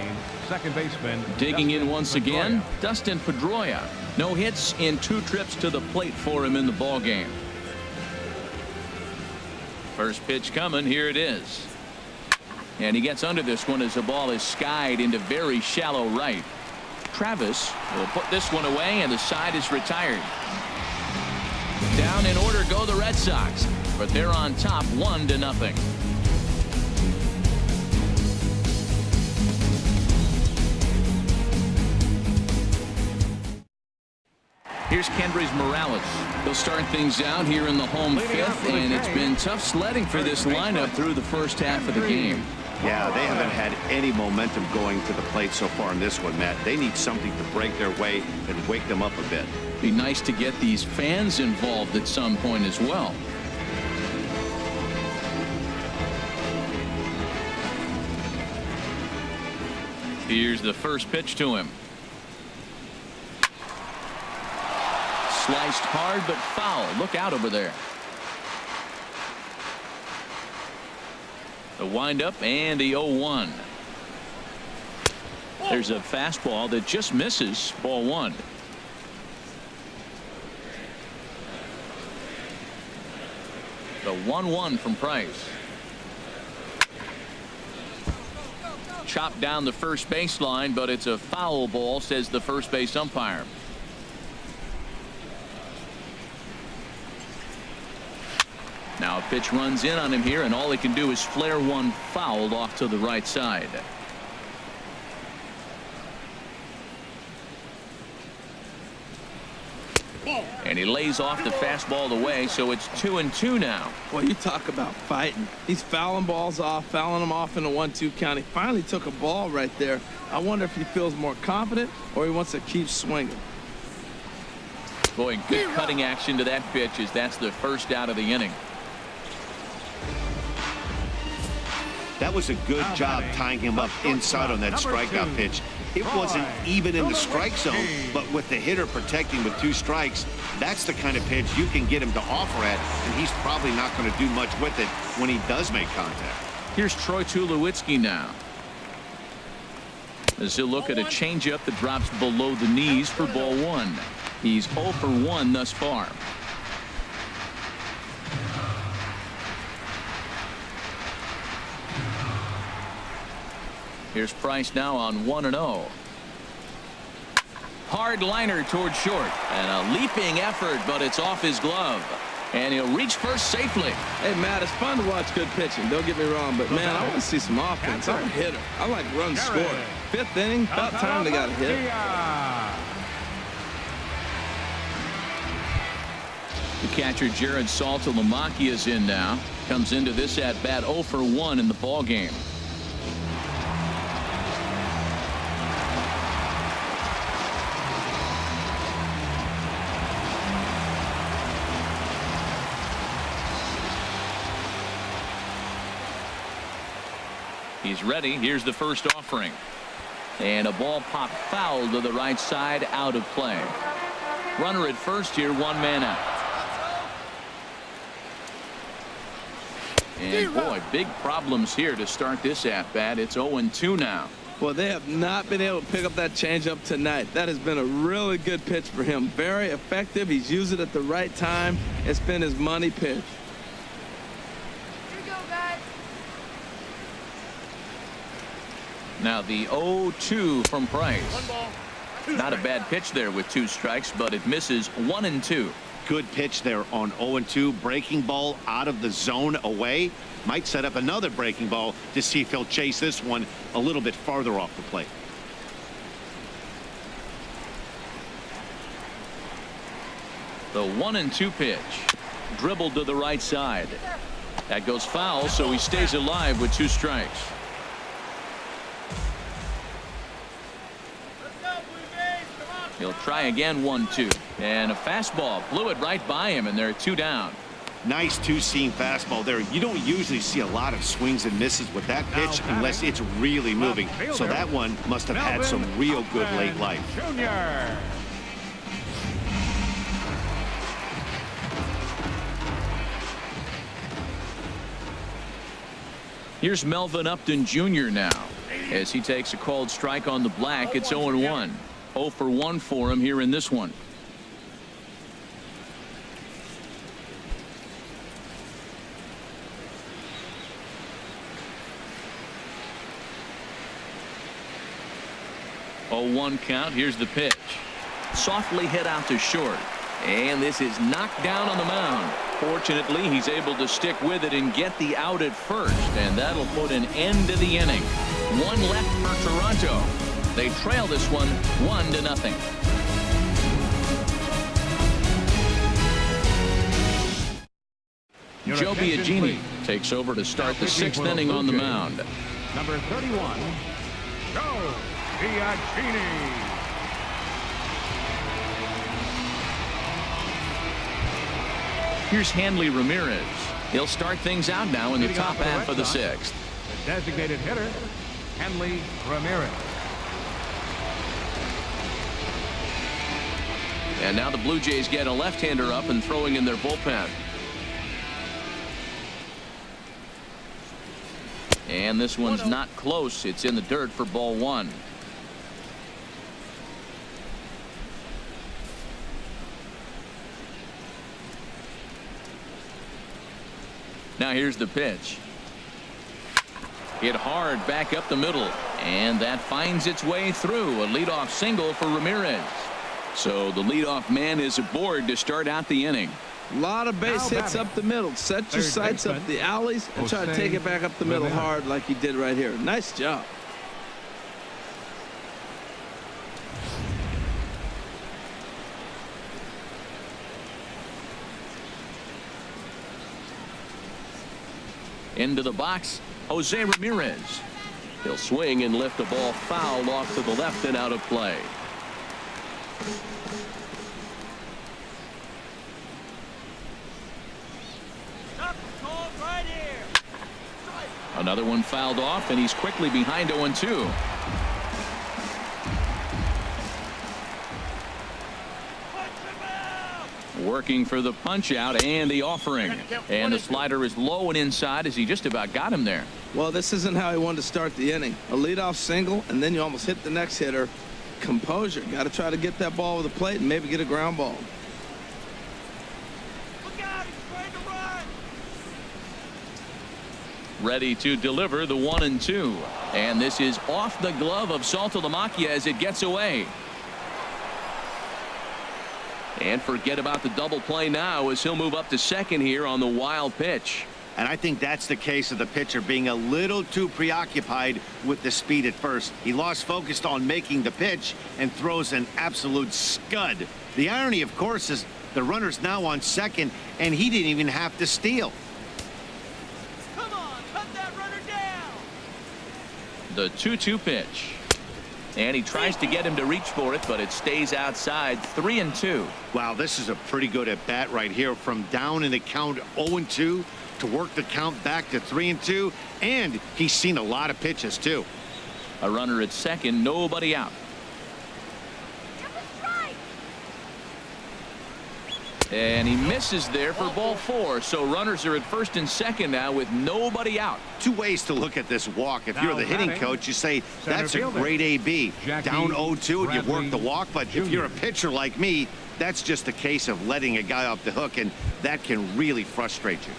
second baseman. Digging in once again, Dustin Pedroia. No hits in 2 trips to the plate for him in the ball game. First pitch coming. Here it is. And he gets under this one as the ball is skied into very shallow right. Travis will put this one away, and the side is retired. Down in order go the Red Sox, but they're on top 1-0. Here's Kendrys Morales. He'll start things out here in the home 5th, and it's been tough sledding for this lineup through the first half of the game. Yeah, they haven't had any momentum going to the plate so far in this one, Matt. They need something to break their way and wake them up a bit. Be nice to get these fans involved at some point as well. Here's the first pitch to him. Sliced hard but foul. Look out over there. The windup and the 0-1. There's a fastball that just misses. Ball 1. The 1-1 from Price. Chopped down the first baseline, but it's a foul ball, says the first base umpire. Now a pitch runs in on him here, and all he can do is flare one foul off to the right side. And he lays off the fastball away, so it's 2-2 now. Well, you talk about fighting. He's fouling balls off, fouling them off in a 1-2 count. He finally took a ball right there. I wonder if he feels more confident or he wants to keep swinging. Boy, good cutting action to that pitch, as that's the first out of the inning. That was a good job tying him up inside on that strikeout pitch. It wasn't even in the strike zone, but with the hitter protecting with 2 strikes, that's the kind of pitch you can get him to offer at, and he's probably not going to do much with it when he does make contact. Here's Troy Tulowitzki now, as he'll look at a changeup that drops below the knees for ball 1. He's 0 for 1 thus far. Here's Price now on 1-0. Hard liner toward short, and a leaping effort, but it's off his glove, and he'll reach first safely. Hey, Matt, it's fun to watch good pitching. Don't get me wrong, but man, I want to see some offense. I'm a hitter. I like runs scored. 5th inning, about time they got a hit. The catcher Jared Saltalamacchia is in now. Comes into this at bat 0 for 1 in the ball game. He's ready. Here's the first offering. And a ball popped foul to the right side, out of play. Runner at first here, 1 man out. And boy, big problems here to start this at bat. It's 0-2 now. Well, they have not been able to pick up that changeup tonight. That has been a really good pitch for him. Very effective. He's used it at the right time. It's been his money pitch. Now the 0-2 from Price. Not a bad pitch there with 2 strikes, but it misses 1-2. Good pitch there on 0-2. Breaking ball out of the zone away. Might set up another breaking ball to see if he'll chase this one a little bit farther off the plate. The 1-2 pitch. Dribbled to the right side. That goes foul, so he stays alive with 2 strikes. He'll try again, 1-2, and a fastball blew it right by him, and they're 2 down. Nice 2-seam fastball there. You don't usually see a lot of swings and misses with that pitch unless it's really moving. So that one must have had some real good late life. Junior. Here's Melvin Upton Jr. now, as he takes a called strike on the black. It's 0-1. 0 for 1 for him here in this one. Oh, 1 count. Here's the pitch. Softly hit out to short. And this is knocked down on the mound. Fortunately, he's able to stick with it and get the out at first. And that'll put an end to the inning. 1 left for Toronto. They trail this one 1-0. Joe Biagini takes over to start the 6th inning on the mound. Number 31, Joe Biagini. Here's Hanley Ramirez. He'll start things out now in the top half of the 6th. The designated hitter, Hanley Ramirez. And now the Blue Jays get a left-hander up and throwing in their bullpen. And this one's not close. It's in the dirt for ball 1. Now here's the pitch. Hit hard back up the middle. And that finds its way through. A leadoff single for Ramirez. So the leadoff man is aboard to start out the inning. A lot of base hits up the middle. Set your sights up the alleys and try to take it back up the middle hard like he did right here. Nice job. Into the box, Jose Ramirez. He'll swing and lift the ball foul off to the left and out of play. Another one fouled off, and he's quickly behind 0-2. Working for the punch out and the offering. And the slider is low and inside as he just about got him there. Well, this isn't how he wanted to start the inning. A leadoff single, and then you almost hit the next hitter. Composure. Got to try to get that ball over the plate and maybe get a ground ball. Look out, he's trying to run. Ready to deliver the 1-2. And this is off the glove of Saltalamacchia as it gets away. And forget about the double play now as he'll move up to second here on the wild pitch. And I think that's the case of the pitcher being a little too preoccupied with the speed at first. He lost focus on making the pitch and throws an absolute scud. The irony, of course, is the runner's now on second, and he didn't even have to steal. Come on, cut that runner down. The 2-2 pitch. And he tries to get him to reach for it, but it stays outside. 3-2. Wow, this is a pretty good at bat right here. From down in the count 0-2 to work the count back to 3-2, and he's seen a lot of pitches too. A runner at second, nobody out. And he misses there for ball 4. So runners are at first and second now with nobody out. Two ways to look at this walk. If you're the hitting coach, you say that's a great AB. Down 0-2 and you work the walk. But if you're a pitcher like me, that's just a case of letting a guy off the hook, and that can really frustrate you.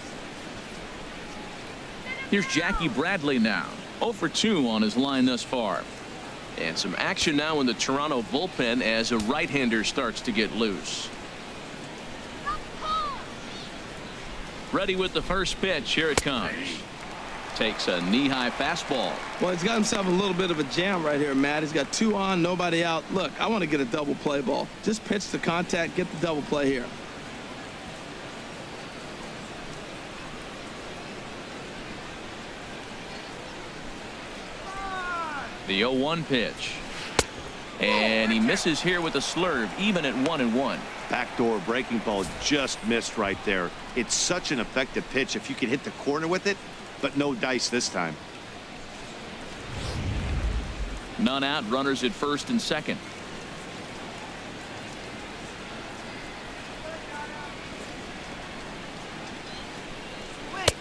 Here's Jackie Bradley now. 0 for 2 on his line thus far. And some action now in the Toronto bullpen as a right-hander starts to get loose. Ready with the first pitch. Here it comes. Takes a knee-high fastball. Well, he's got himself a little bit of a jam right here, Matt. He's got 2 on, nobody out. Look, I want to get a double play ball. Just pitch the contact, get the double play here. The 0-1 pitch. And he misses here with a slurve, even at 1-1. Backdoor breaking ball just missed right there. It's such an effective pitch if you can hit the corner with it, but no dice this time. None out, runners at first and second. Wait.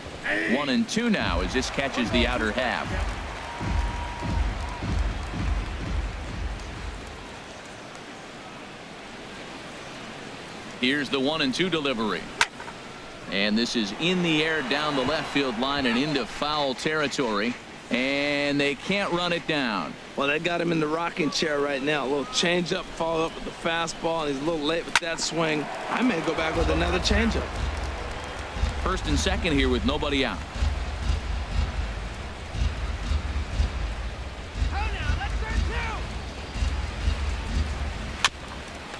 1-2 now as this catches the outer half. Here's the 1-2 delivery. And this is in the air down the left field line and into foul territory. And they can't run it down. Well, they got him in the rocking chair right now. A little changeup, follow up with the fastball, and he's a little late with that swing. I may go back with another changeup. First and second here with nobody out.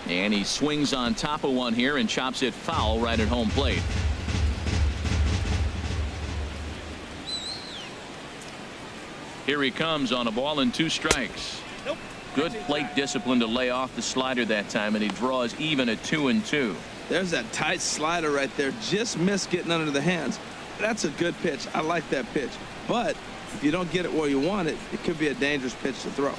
And he swings on top of one here and chops it foul right at home plate. Here he comes on a ball and 2 strikes. Good plate discipline to lay off the slider that time, and he draws even at 2-2. There's that tight slider right there. Just missed getting under the hands. That's a good pitch. I like that pitch. But if you don't get it where you want it, it could be a dangerous pitch to throw.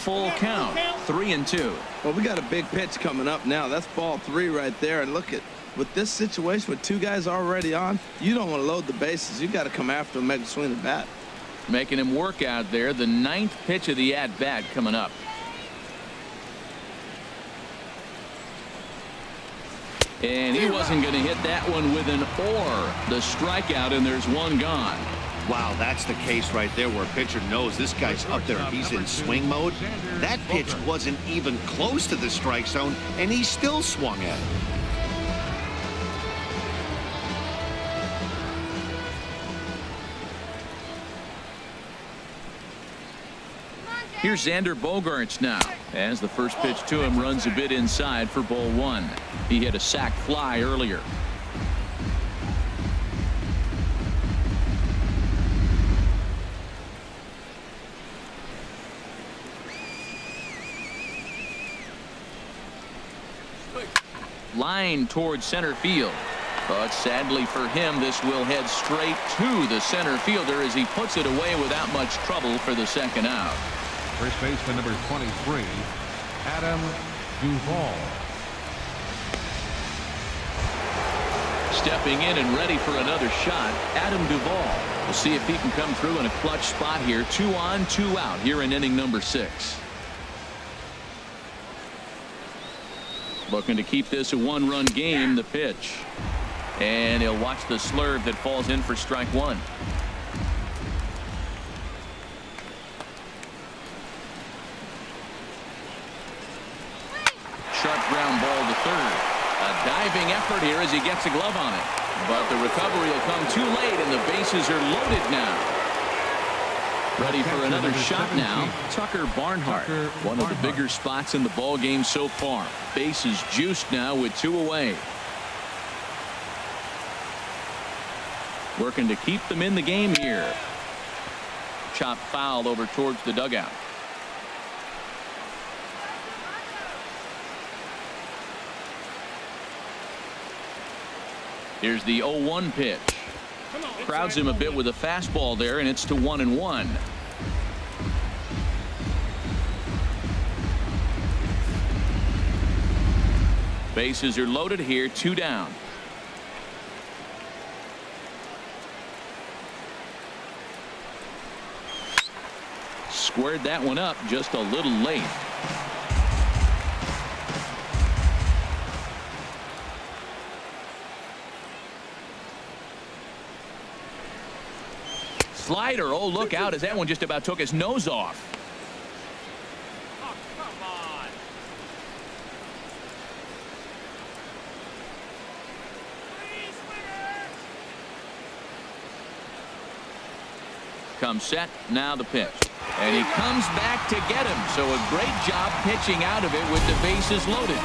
Full count, 3-2. Well, we got a big pitch coming up now. That's ball 3 right there. And look at, with this situation with 2 guys already on, you don't want to load the bases. You got to come after him, make him swing the bat. Making him work out there. The 9th pitch of the at-bat coming up. And he wasn't going to hit that one with an or. The strikeout, and there's 1 gone. Wow, that's the case right there where a pitcher knows this guy's up there. He's in swing mode. That pitch wasn't even close to the strike zone, and he still swung at it. Here's Xander Bogaerts now as the first pitch to him runs a bit inside for ball 1. He hit a sac fly earlier. Line towards center field. But sadly for him, this will head straight to the center fielder as he puts it away without much trouble for the second out. First baseman number 23, Adam Duvall. Stepping in and ready for another shot, Adam Duvall. We'll see if he can come through in a clutch spot here. 2 on, 2 out here in inning number 6. Looking to keep this a 1-run game. The pitch. And he'll watch the slurve that falls in for strike 1. Sharp ground ball to third. A diving effort here as he gets a glove on it. But the recovery will come too late, and the bases are loaded now. Ready for another shot now. Tucker Barnhart. One of the bigger spots in the ball game so far. Bases juiced now with 2 away. Working to keep them in the game here. Chop foul over towards the dugout. Here's the 0-1 pitch. Crowds him a bit with a fastball there, and it's to 1-1. Bases are loaded here, 2 down. Squared that one up just a little late. Slider. Oh, look out as that one just about took his nose off. Oh, come on. Please, winner. Comes set. Now the pitch. And he comes back to get him. So a great job pitching out of it with the bases loaded.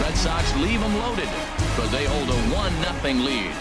Red Sox leave them loaded, but they hold a 1-0 lead.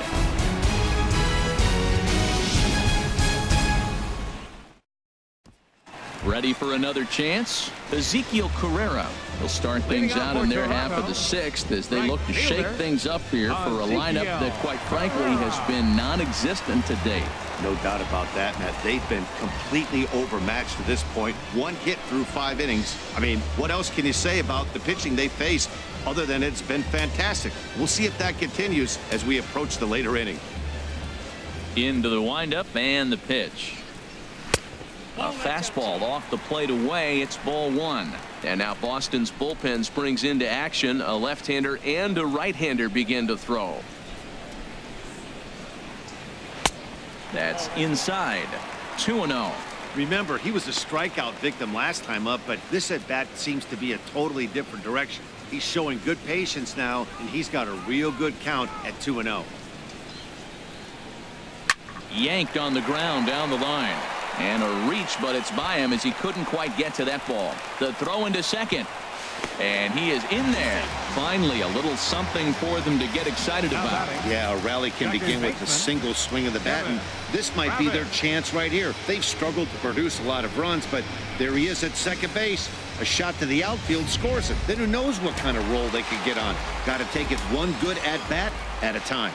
Ready for another chance? Ezekiel Carrera will start things out in their half of the 6th as they look to shake things up here for a lineup that, quite frankly, has been non-existent to date. No doubt about that, Matt. They've been completely overmatched to this point. 1 hit through 5 innings. I mean, what else can you say about the pitching they faced other than it's been fantastic? We'll see if that continues as we approach the later inning. Into the windup and the pitch. A fastball off the plate away. It's ball 1. And now Boston's bullpen springs into action. A left-hander and a right-hander begin to throw. That's inside. 2-0. Remember, he was a strikeout victim last time up, but this at-bat seems to be a totally different direction. He's showing good patience now, and he's got a real good count at 2-0. Yanked on the ground down the line. And a reach, but it's by him as he couldn't quite get to that ball. The throw into second. And he is in there. Finally, a little something for them to get excited about. Yeah, a rally can begin with a single swing of the bat, and this might be their chance right here. They've struggled to produce a lot of runs, but there he is at second base. A shot to the outfield scores it. Then who knows what kind of roll they could get on. Got to take it one good at-bat at a time.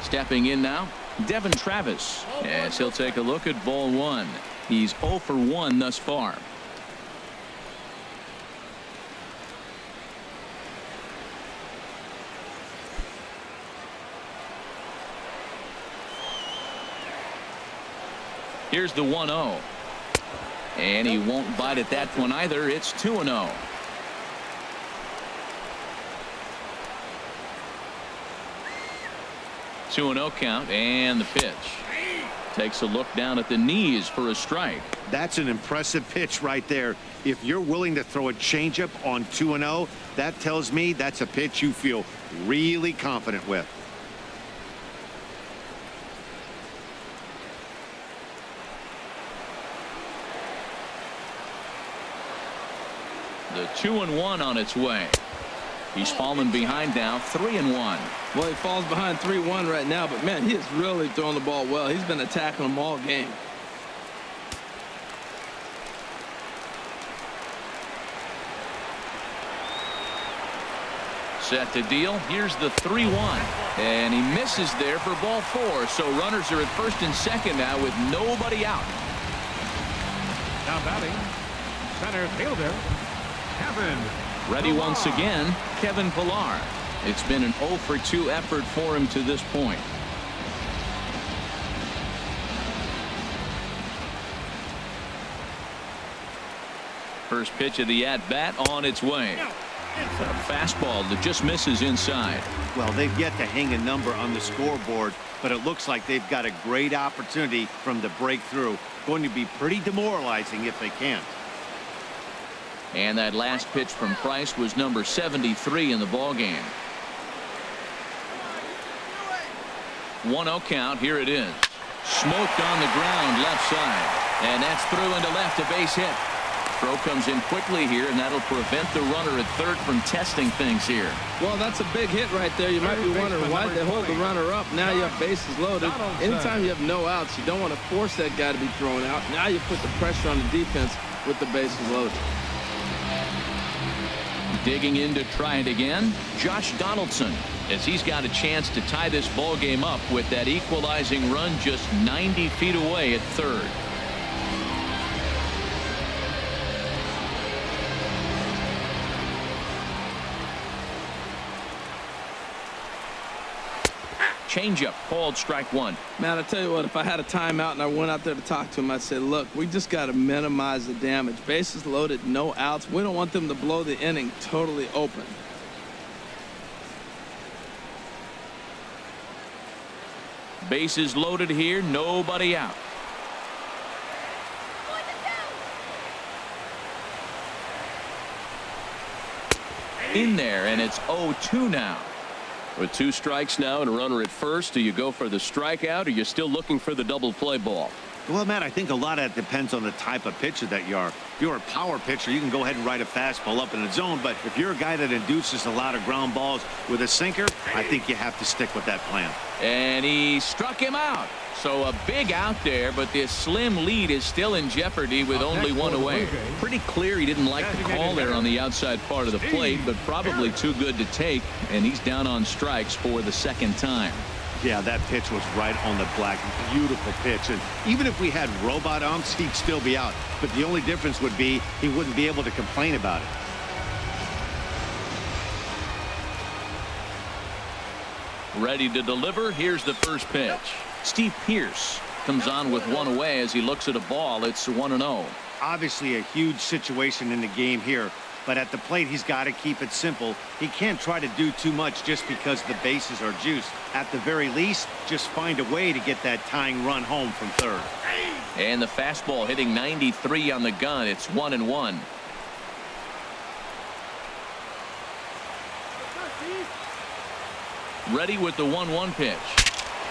Stepping in now, Devin Travis, as he'll take a look at ball 1. He's 0 for 1 thus far. Here's the 1-0. And he won't bite at that one either. It's 2-0. Two-0 count, and the pitch. Takes a look down at the knees for a strike. That's an impressive pitch right there. If you're willing to throw a changeup on 2-0, that tells me that's a pitch you feel really confident with. The 2-1 on its way. He's fallen behind now, 3-1. Well, he falls behind 3-1 right now, but man, he is really throwing the ball well. He's been attacking them all game. Set to deal. Here's the 3-1. And he misses there for ball 4. So runners are at first and second now with nobody out. Now batting, center fielder, Kevin. Ready once again, Kevin Pillar. It's been an 0 for 2 effort for him to this point. First pitch of the at-bat on its way. A fastball that just misses inside. Well, they've yet to hang a number on the scoreboard, but it looks like they've got a great opportunity from the breakthrough. Going to be pretty demoralizing if they can't. And that last pitch from Price was number 73 in the ballgame. 1-0 count. Here it is. Smoked on the ground left side. And that's through into left, a base hit. Throw comes in quickly here, and that'll prevent the runner at third from testing things here. Well, that's a big hit right there. You might be wondering why they hold the runner up. Now you have bases loaded. Anytime you have no outs, you don't want to force that guy to be thrown out. Now you put the pressure on the defense with the bases loaded. Digging in to try it again, Josh Donaldson, as he's got a chance to tie this ball game up with that equalizing run just 90 feet away at third. Changeup called strike one. Man, I tell you what, if I had a timeout and I went out there to talk to him, I'd say, look, we just got to minimize the damage. Bases loaded, no outs. We don't want them to blow the inning totally open. Bases loaded here, nobody out. In there, and it's 0-2 now. With 2 strikes now and a runner at first, do you go for the strikeout, or are you still looking for the double play ball? Well, Matt, I think a lot of that depends on the type of pitcher that you are. If you're a power pitcher, you can go ahead and ride a fastball up in the zone. But if you're a guy that induces a lot of ground balls with a sinker, I think you have to stick with that plan. And he struck him out. So a big out there, but this slim lead is still in jeopardy with only one away. Pretty clear he didn't like the call there on the outside part of the plate, but probably too good to take, and he's down on strikes for the second time. Yeah, that pitch was right on the black. Beautiful pitch. And even if we had robot umps, he'd still be out. But the only difference would be he wouldn't be able to complain about it. Ready to deliver. Here's the first pitch. Steve Pearce comes on with one away as he looks at a ball. It's 1-0. Obviously a huge situation in the game here, but at the plate he's got to keep it simple. He can't try to do too much just because the bases are juiced. At the very least, just find a way to get that tying run home from third. And the fastball hitting 93 on the gun. It's 1-1. Ready with the 1-1 pitch.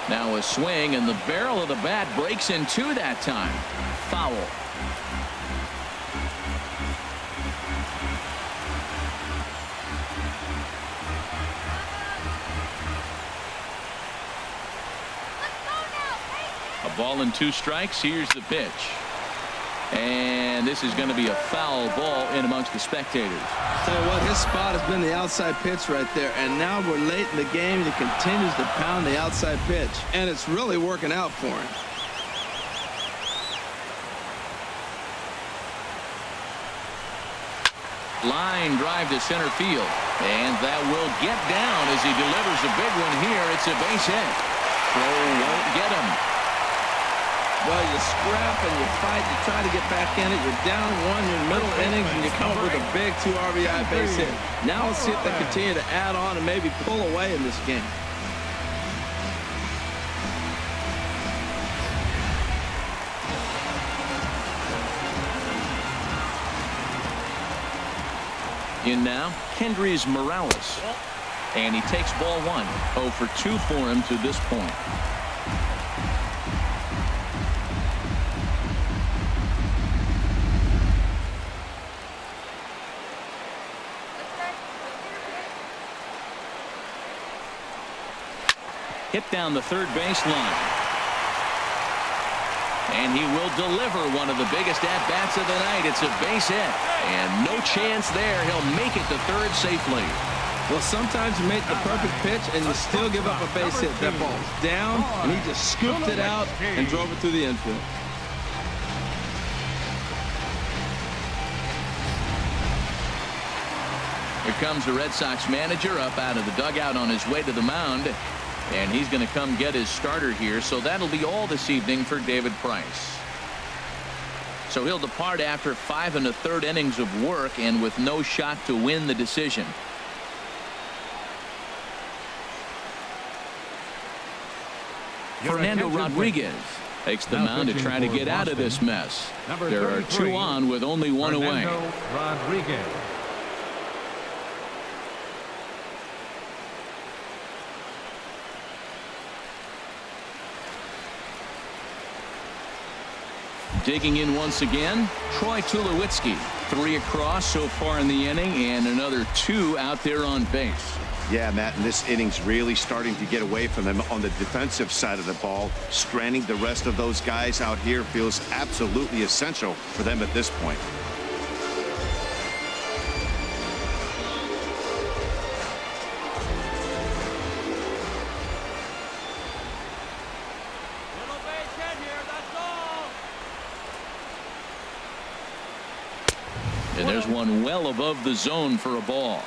Now a swing, and the barrel of the bat breaks in two that time. Foul. A ball and 2 strikes. Here's the pitch. And this is going to be a foul ball in amongst the spectators. Tell you what, his spot has been the outside pitch right there, and now we're late in the game, and he continues to pound the outside pitch, and it's really working out for him. Line drive to center field, and that will get down as he delivers a big one here. It's a base hit. Throw won't get him. Well, you scrap and you fight, you try to get back in it. You're down 1, you're in middle innings, and you come up with a big 2 RBI base hit. Now let's see if they continue to add on and maybe pull away in this game. In now, Kendrys Morales. And he takes ball 1. 0 for 2 for him to this point. Hit down the third baseline. And he will deliver one of the biggest at-bats of the night. It's a base hit. And no chance there. He'll make it to third safely. Well, sometimes you make the perfect pitch and you still give up a base hit. That ball's down, and he just scooped it out and drove it through the infield. comes the Red Sox manager up out of the dugout on his way to the mound. And he's going to come get his starter here. So that'll be all this evening for David Price. So he'll depart after 5 1/3 innings of work and with no shot to win the decision. Fernando Rodriguez takes the mound to try to get out of this mess. There are 2 on with only 1 away. Rodriguez. Digging in once again, Troy Tulowitzki. 3 across so far in the inning and another 2 out there on base. Yeah, Matt, and this inning's really starting to get away from them on the defensive side of the ball. Stranding the rest of those guys out here feels absolutely essential for them at this point. Little base hit here, that's all. And there's one well above the zone for a ball.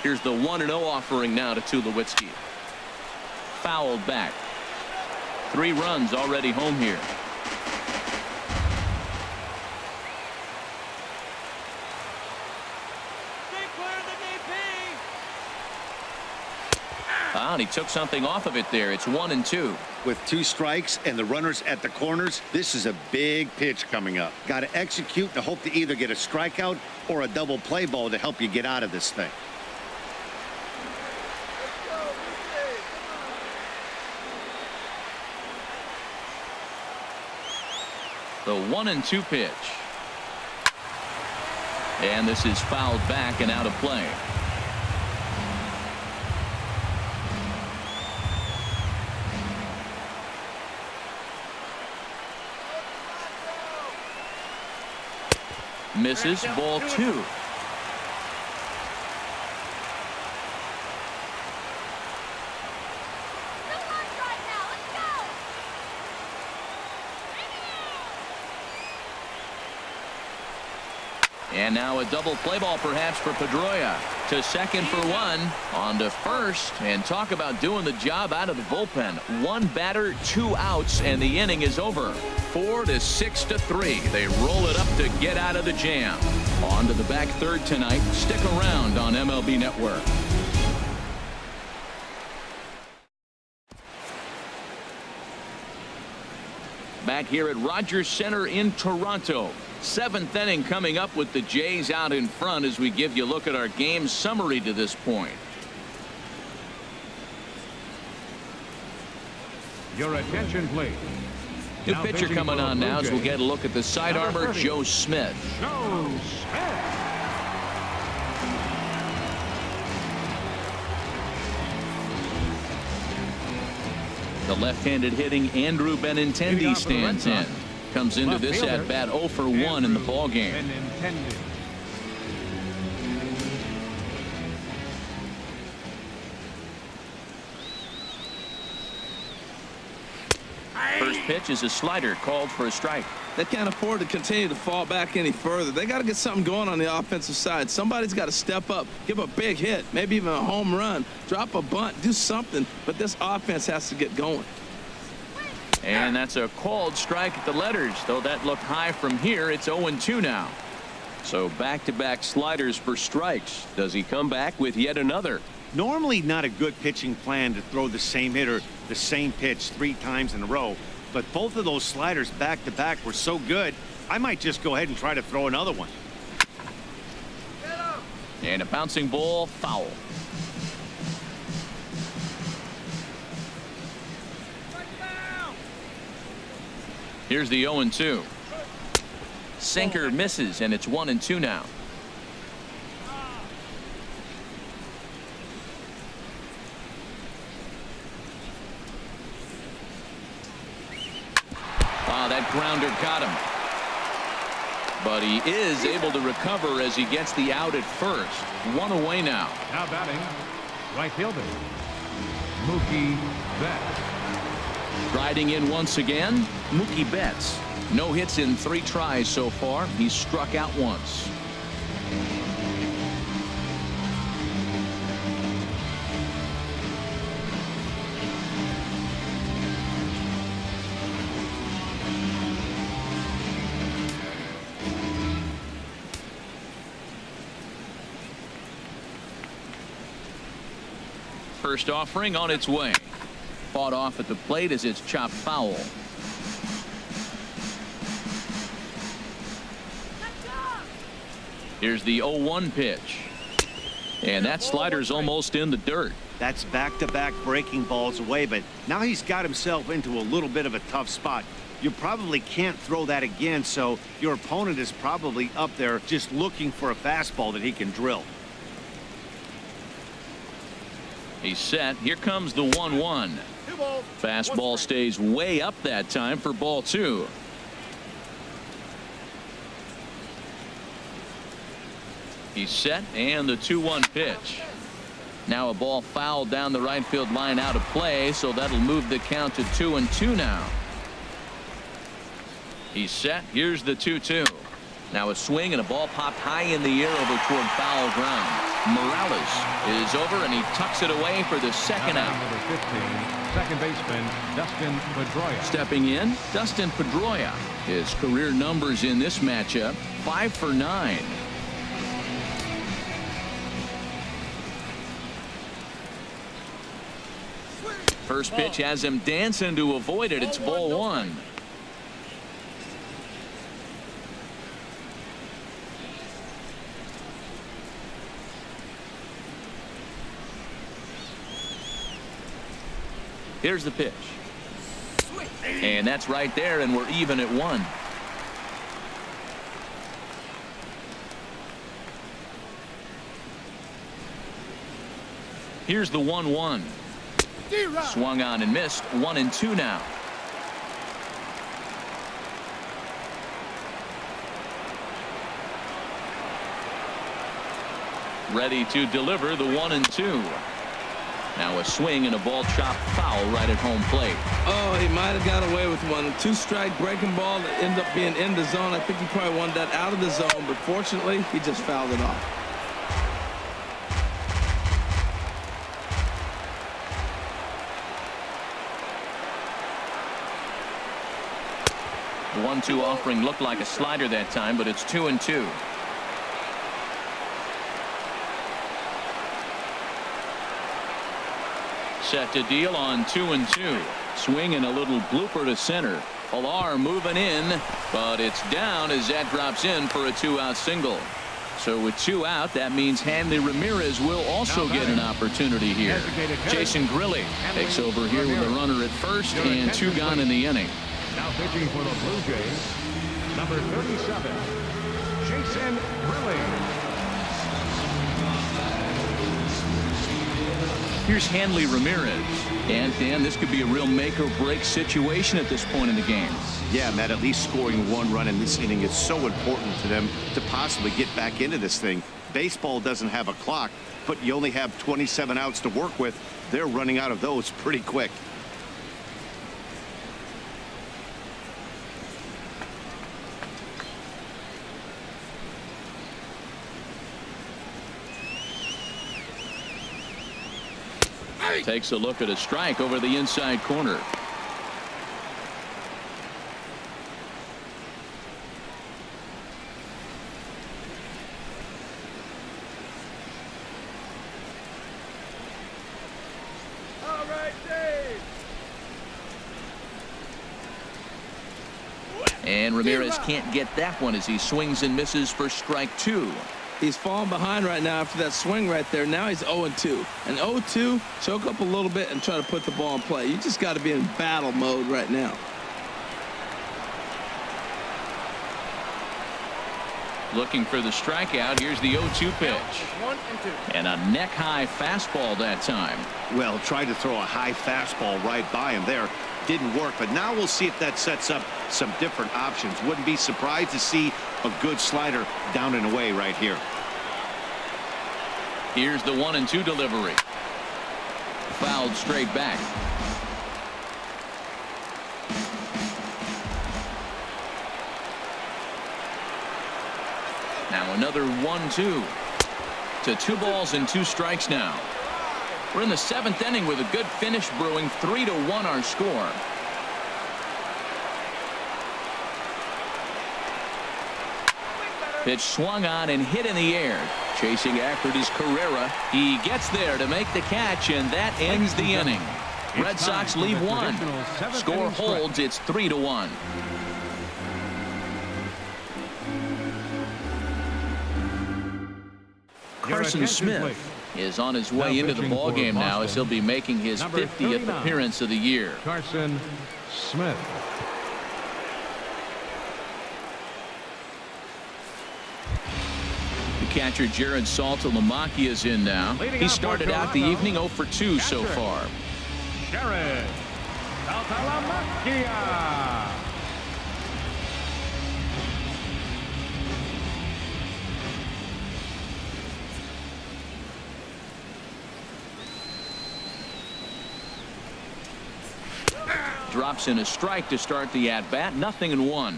Here's the 1-0 offering now to Tulowitzki. Fouled back. 3 runs already home here. Stay clear of the DP. And he took something off of it there. It's 1-2. With 2 strikes and the runners at the corners, this is a big pitch coming up. Got to execute and hope to either get a strikeout or a double play ball to help you get out of this thing. The 1-2 pitch. And this is fouled back and out of play. Misses, ball 2. And now a double play ball perhaps for Pedroia. To second for 1. On to first. And talk about doing the job out of the bullpen. 1 batter, 2 outs, and the inning is over. 4 to 6 to 3. They roll it up to get out of the jam. On to the back third tonight. Stick around on MLB Network. Back here at Rogers Center in Toronto. 7th inning coming up with the Jays out in front as we give you a look at our game summary to this point. Your attention, please. New Now pitcher pitching coming for on Blue now as we'll Jays. get a look at the side Number armor, 30. Joe Smith. Joe Smith. The left-handed hitting Andrew Benintendi stands in. Comes into Left this fielder, at bat 0 for 1 in the ball game. Benintendi. First pitch is a slider called for a strike. They can't afford to continue to fall back any further. They got to get something going on the offensive side. Somebody's got to step up, give a big hit, maybe even a home run, drop a bunt, do something. But this offense has to get going. And that's a called strike at the letters. Though that looked high from here, it's 0-2 now. So back-to-back sliders for strikes. Does he come back with yet another? Normally not a good pitching plan to throw the same hitter the same pitch 3 times in a row, but both of those sliders back to back were so good, I might just go ahead and try to throw another one. And a bouncing ball, foul. Here's the 0-2. Sinker misses, and it's 1-2 now. That grounder got him. but he is able to recover as he gets the out at first. One away now. Now batting, right fielder, Mookie Betts. Riding in once again, Mookie Betts. No hits in 3 tries so far. He's struck out once. First offering on its way. Fought off at the plate as it's chopped foul. Here's the 0-1 pitch. And that slider's almost in the dirt. That's back-to-back breaking balls away, but now he's got himself into a little bit of a tough spot. You probably can't throw that again, so your opponent is probably up there just looking for a fastball that he can drill. He's set. Here comes the 1-1. Fastball stays way up that time for ball 2. He's set, and the 2-1 pitch. Now a ball fouled down the right field line out of play, so that'll move the count to 2-2 now. He's set. Here's the 2-2. Now a swing and a ball popped high in the air over toward foul ground. Morales is over, and he tucks it away for the second out. Number 15, second baseman Dustin Pedroia. Stepping in, Dustin Pedroia. His career numbers in this matchup, 5 for 9. First pitch has him dancing to avoid it. It's ball 1. Here's the pitch. And that's right there, and we're even at 1. Here's the 1-1. Swung on and missed. 1-2 now. Ready to deliver the 1-2. Now a swing and a ball chopped foul right at home plate. Oh, he might have got away with one. 2-strike breaking ball that ended up being in the zone. I think he probably wanted that out of the zone, but fortunately, he just fouled it off. The 1-2 offering looked like a slider that time, but it's 2-2. Set to deal on 2-2. Swing and a little blooper to center. Pilar moving in, but it's down as that drops in for a 2-out single. So with 2 out, that means Hanley Ramirez will also get an opportunity here. Jason Grilli takes over here with a runner at first and 2 gone in the inning. Now pitching for the Blue Jays, number 37, Jason Grilli. Here's Hanley Ramirez. And Dan, this could be a real make or break situation at this point in the game. Yeah, Matt, at least scoring 1 run in this inning is so important to them to possibly get back into this thing. Baseball doesn't have a clock, but you only have 27 outs to work with. They're running out of those pretty quick. Takes a look at a strike over the inside corner. All right, Dave. And Ramirez can't get that one as he swings and misses for strike 2. He's falling behind right now after that swing right there. Now he's 0-2. And 0-2, choke up a little bit and try to put the ball in play. You just got to be in battle mode right now. Looking for the strikeout. Here's the 0-2 pitch. 1 and 2. And a neck-high fastball that time. Well, tried to throw a high fastball right by him there. Didn't work, but now we'll see if that sets up some different options. Wouldn't be surprised to see a good slider down and away right here. Here's the 1-2 delivery. Fouled straight back. Now another 1-2 to 2 balls and 2 strikes now. We're in the 7th inning with a good finish brewing. 3-1 our score. Pitch swung on and hit in the air. Chasing after it is Carrera. He gets there to make the catch, and that ends the inning. Red Sox lead 1. Score holds. It's 3-1. Carson Smith is on his way into the ballgame now as he'll be making his 50th appearance of the year. Carson Smith. Catcher Jared Saltalamacchia is in now. He started out the evening 0 for 2 so far. Jared Saltalamacchia. Drops in a strike to start the at-bat. 0-1.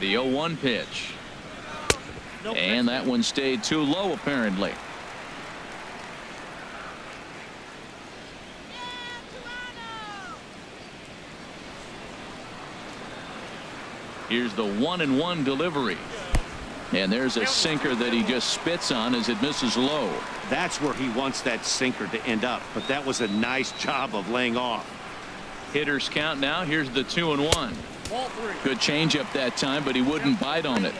The 0-1 pitch. And that one stayed too low apparently. Here's the 1-1 delivery. And there's a sinker that he just spits on as it misses low. That's where he wants that sinker to end up, but that was a nice job of laying off. Hitters count now. Here's the 2-1. Ball 3. Good changeup that time, but he wouldn't bite on it.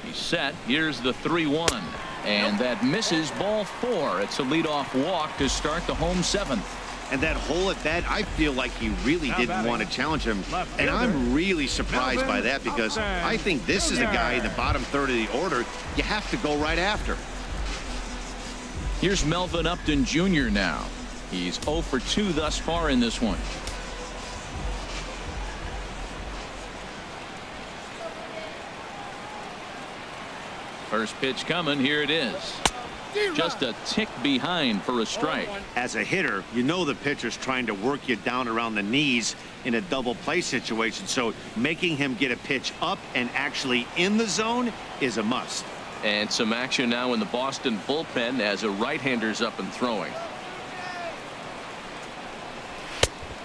He's set. Here's the 3-1. And that misses. Ball 4. It's a leadoff walk to start the home 7th. And that hole at bat, I feel like he really didn't want to challenge him. And I'm really surprised by that because I think this is a guy in the bottom third of the order you have to go right after. Here's Melvin Upton Jr. now. He's 0 for 2 thus far in this one. First pitch coming. Here it is. Just a tick behind for a strike. As a hitter, you know the pitcher's trying to work you down around the knees in a double play situation, so making him get a pitch up and actually in the zone is a must. And some action now in the Boston bullpen as a right-hander's up and throwing.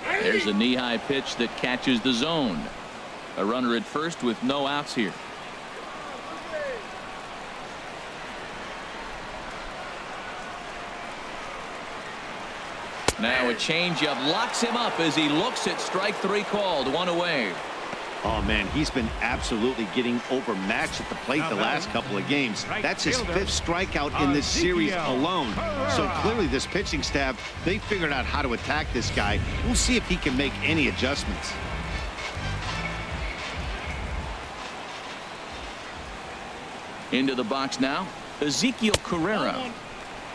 There's a knee-high pitch that catches the zone. A runner at first with no outs here. Now a changeup locks him up as he looks at strike 3 called. 1 away. Oh man, he's been absolutely getting overmatched at the plate the last couple of games. That's his 5th strikeout in this series alone. So clearly this pitching staff, they figured out how to attack this guy. We'll see if he can make any adjustments. Into the box now, Ezekiel Carrera.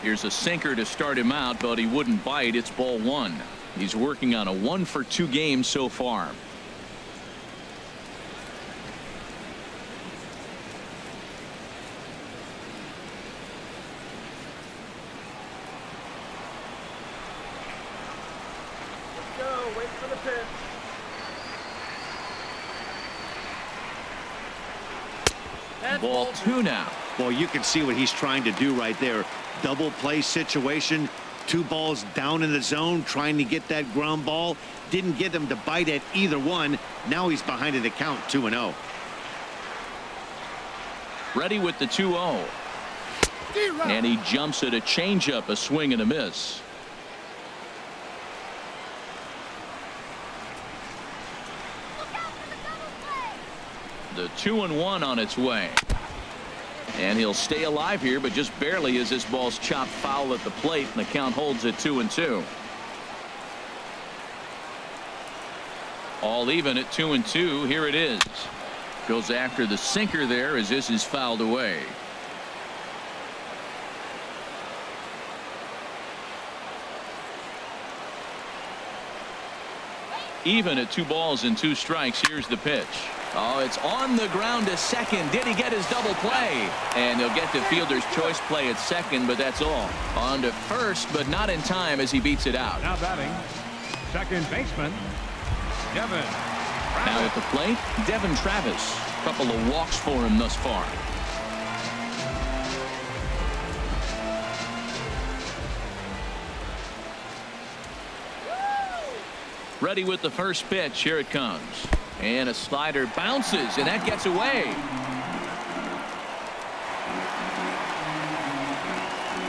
Here's a sinker to start him out, but he wouldn't bite. It's ball 1. He's working on a 1 for 2 game so far. Let's go. Wait for the pitch. That's Ball 2 now. Well, you can see what he's trying to do right there. Double play situation. 2 balls down in the zone trying to get that ground ball. Didn't get him to bite at either one. Now he's behind in the count 2-0. Ready with the 2-0. And he jumps at a changeup, a swing and a miss. The 2-1 on its way. And he'll stay alive here, but just barely as this ball's chopped foul at the plate, and the count holds at 2-2. All even at 2-2. Here it is. Goes after the sinker there as this is fouled away. Even at 2 balls and 2 strikes. Here's the pitch. Oh, it's on the ground to second. Did he get his double play? And he'll get the fielder's choice play at second, but that's all. On to first, but not in time as he beats it out. Now batting, second baseman, Devin. Now at the plate, Devin Travis. Couple of walks for him thus far. Ready with the first pitch. Here it comes. And a slider bounces, and that gets away.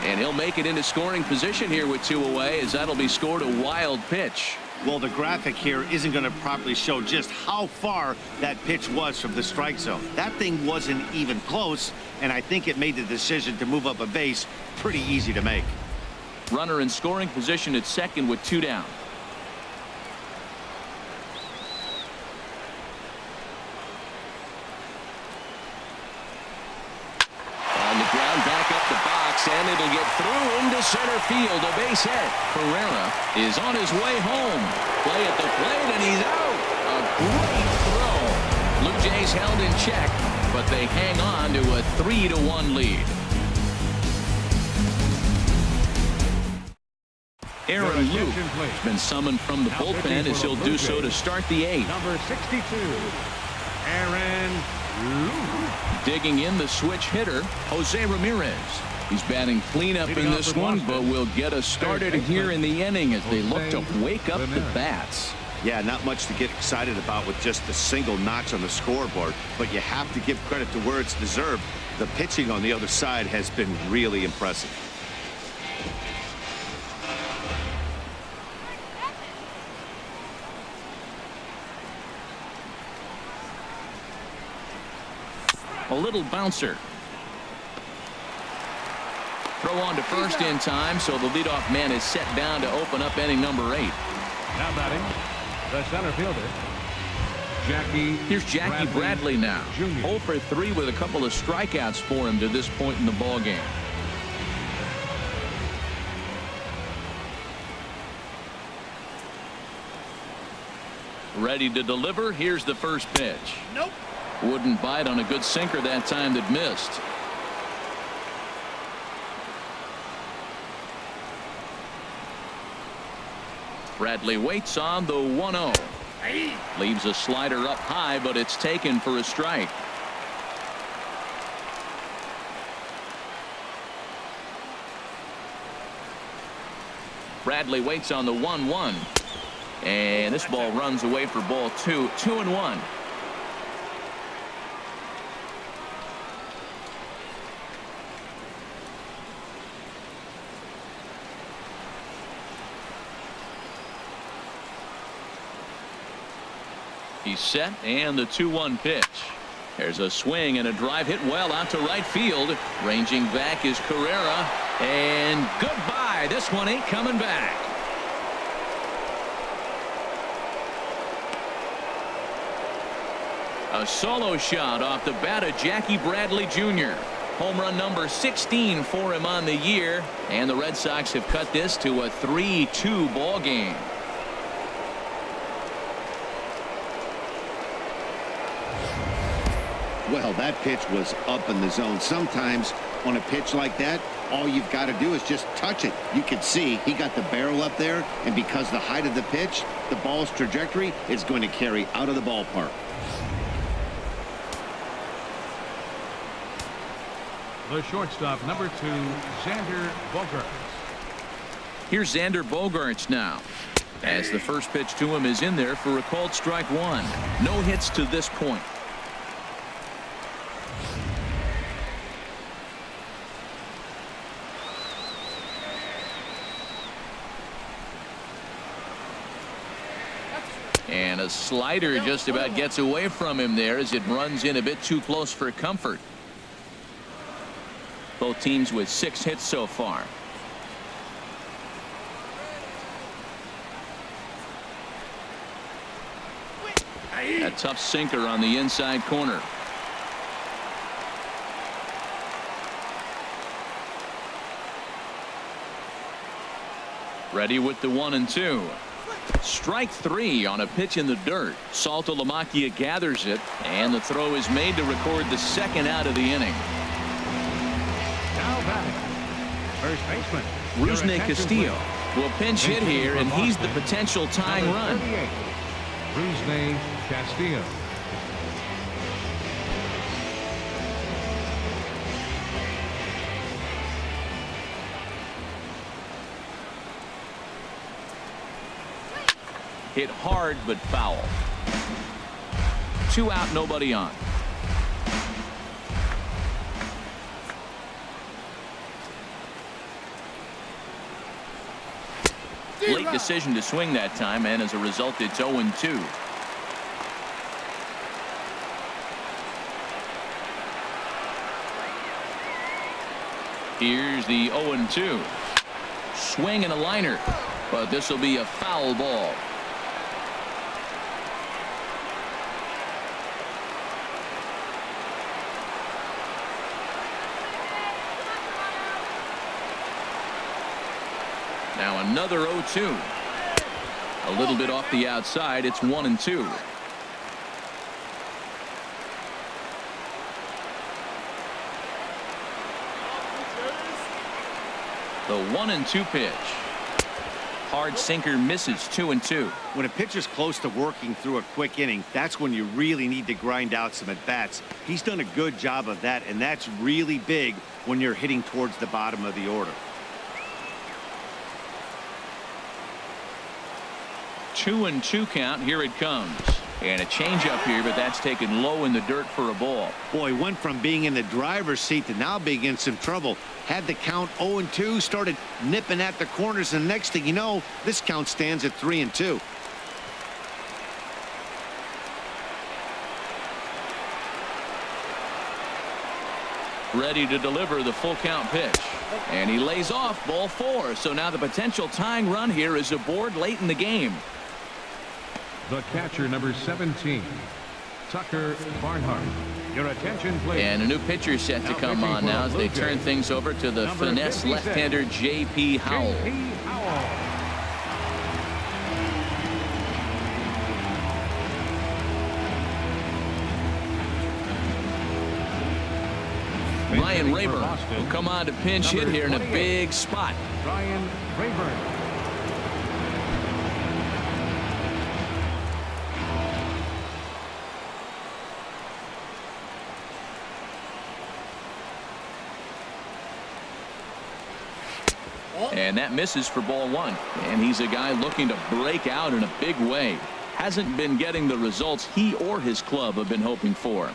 And he'll make it into scoring position here with 2 away, as that'll be scored a wild pitch. Well, the graphic here isn't going to properly show just how far that pitch was from the strike zone. That thing wasn't even close, and I think it made the decision to move up a base pretty easy to make. Runner in scoring position at second with 2 down. And it'll get through into center field. A base hit. Carrera is on his way home. Play at the plate, and he's out. A great throw. Blue Jays held in check, but they hang on to a 3-1 lead. Aaron Luke has been summoned from the bullpen as he'll do so to start the 8th. Number 62, Aaron Luke. Digging in the switch hitter, Jose Ramirez. He's batting cleanup in this one, but will get us started here in the inning as they look to wake up the bats. Yeah, not much to get excited about with just a single notch on the scoreboard, but you have to give credit to where it's deserved. The pitching on the other side has been really impressive. A little bouncer. Throw on to first in time, so the leadoff man is set down to open up inning number 8. Now batting, the center fielder, Jackie. Here's Jackie Bradley now. Jr. 0 for 3 with a couple of strikeouts for him to this point in the ball game. Ready to deliver. Here's the first pitch. Nope. Wouldn't bite on a good sinker that time that missed. Bradley waits on the 1-0. Leaves a slider up high, but it's taken for a strike. Bradley waits on the 1-1. And this ball runs away for ball 2. 2-1. He's set, and the 2-1 pitch. There's a swing and a drive hit well out to right field. Ranging back is Carrera, and goodbye. This one ain't coming back. A solo shot off the bat of Jackie Bradley Jr. Home run number 16 for him on the year, and the Red Sox have cut this to a 3-2 ball game. Well, that pitch was up in the zone. Sometimes on a pitch like that, all you've got to do is just touch it. You can see he got the barrel up there, and because the height of the pitch, the ball's trajectory is going to carry out of the ballpark. The shortstop, number 2, Xander Bogaerts. Here's Xander Bogaerts now, as the first pitch to him is in there for a called strike 1. No hits to this point. And a slider just about gets away from him there as it runs in a bit too close for comfort. Both teams with 6 hits so far. A tough sinker on the inside corner. Ready with the 1-2. Strike 3 on a pitch in the dirt. Saltalamacchia gathers it, and the throw is made to record the second out of the inning. Now batting, first baseman Rusney Castillo will pinch hit here, and he's the potential tying run. Rusney Castillo. Hit hard but foul. 2 out, nobody on. Late decision to swing that time, and as a result it's 0-2. Here's the 0-2. Swing and a liner, but this will be a foul ball. Now another 0-2. A little bit off the outside. It's 1-2. The 1-2 pitch. Hard sinker misses. 2-2. When a pitcher's close to working through a quick inning, that's when you really need to grind out some at-bats. He's done a good job of that, and that's really big when you're hitting towards the bottom of the order. 2-2 count. Here it comes. And a changeup here, but that's taken low in the dirt for a ball. Boy, went from being in the driver's seat to now being in some trouble. Had the count 0-2, started nipping at the corners, and next thing you know, this count stands at 3-2. Ready to deliver the full count pitch. And he lays off ball 4. So now the potential tying run here is aboard late in the game. The catcher, number 17, Tucker Barnhart. Your attention, please. And a new pitcher set to come on now as they turn things over to the finesse left-hander J.P. Howell. Ryan Rayburn will come on to pinch hit here in a big spot. Ryan Rayburn. And that misses for ball 1. And he's a guy looking to break out in a big way. Hasn't been getting the results he or his club have been hoping for.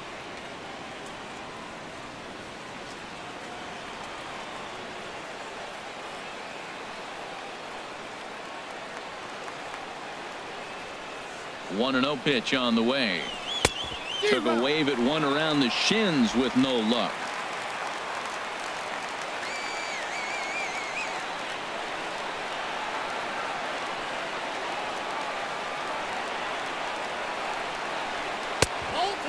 One 1-0 pitch on the way. Took a wave at one around the shins with no luck.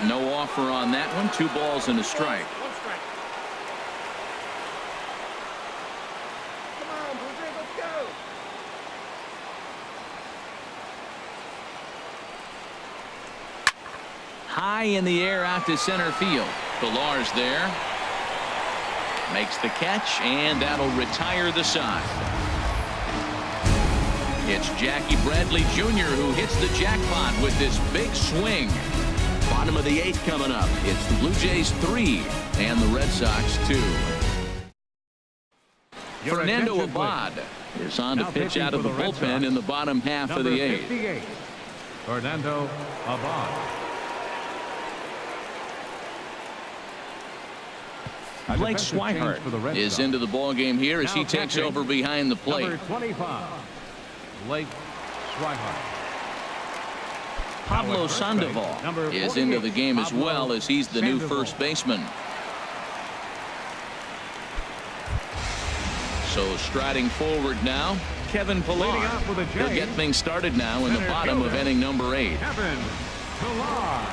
No offer on that one. 2 balls and a strike. High in the air out to center field. Pilar's there. Makes the catch, and that'll retire the side. It's Jackie Bradley Jr. who hits the jackpot with this big swing. Bottom of the 8th coming up. It's the Blue Jays 3 and the Red Sox 2. Fernando Abad is on to pitch out of the bullpen in the bottom half of the 8th. Fernando Abad. Blake Swihart is into the ball game here as he takes over behind the plate. Number 25, Blake Swihart. Pablo Sandoval is into the game as well, as he's the new first baseman. So striding forward now, Kevin Pillar. He'll get things started now in the bottom of inning number 8. Kevin Pillar.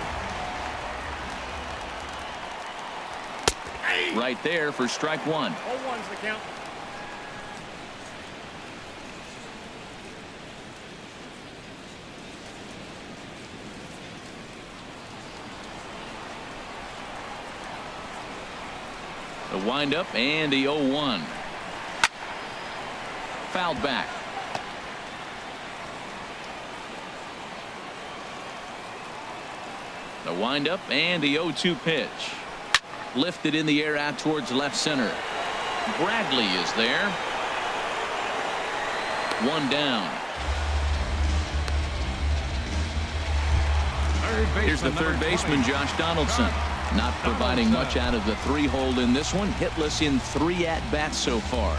Right there for strike 1. 0-1's the count. The windup and the 0-1. Fouled back. The windup and the 0-2 pitch. Lifted in the air out towards left center. Bradley is there. One down. Here's the third baseman, Josh Donaldson. Not providing much out of the 3-hole in this one. Hitless in 3 at-bats so far.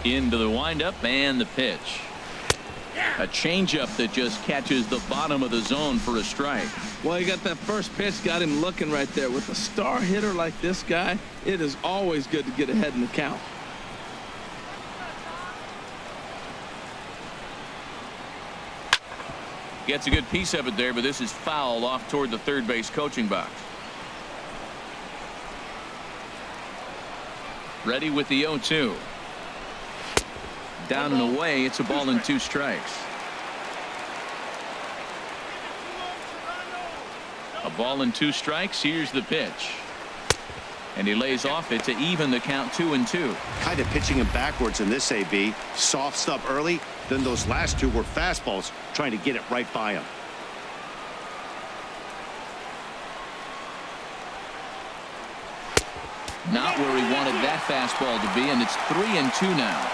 Into the windup and the pitch. A changeup that just catches the bottom of the zone for a strike. Well, you got that first pitch, got him looking right there. With a star hitter like this guy, it is always good to get ahead in the count. Gets a good piece of it there, but this is foul off toward the third base coaching box. Ready with the 0-2. Down and away. It's a ball and 2 strikes. A ball and 2 strikes. Here's the pitch. And he lays off it to even the count 2-2. Kind of pitching him backwards in this AB. Soft stuff early. Then those last 2 were fastballs, trying to get it right by him. Not where he wanted that fastball to be, and it's 3-2 now.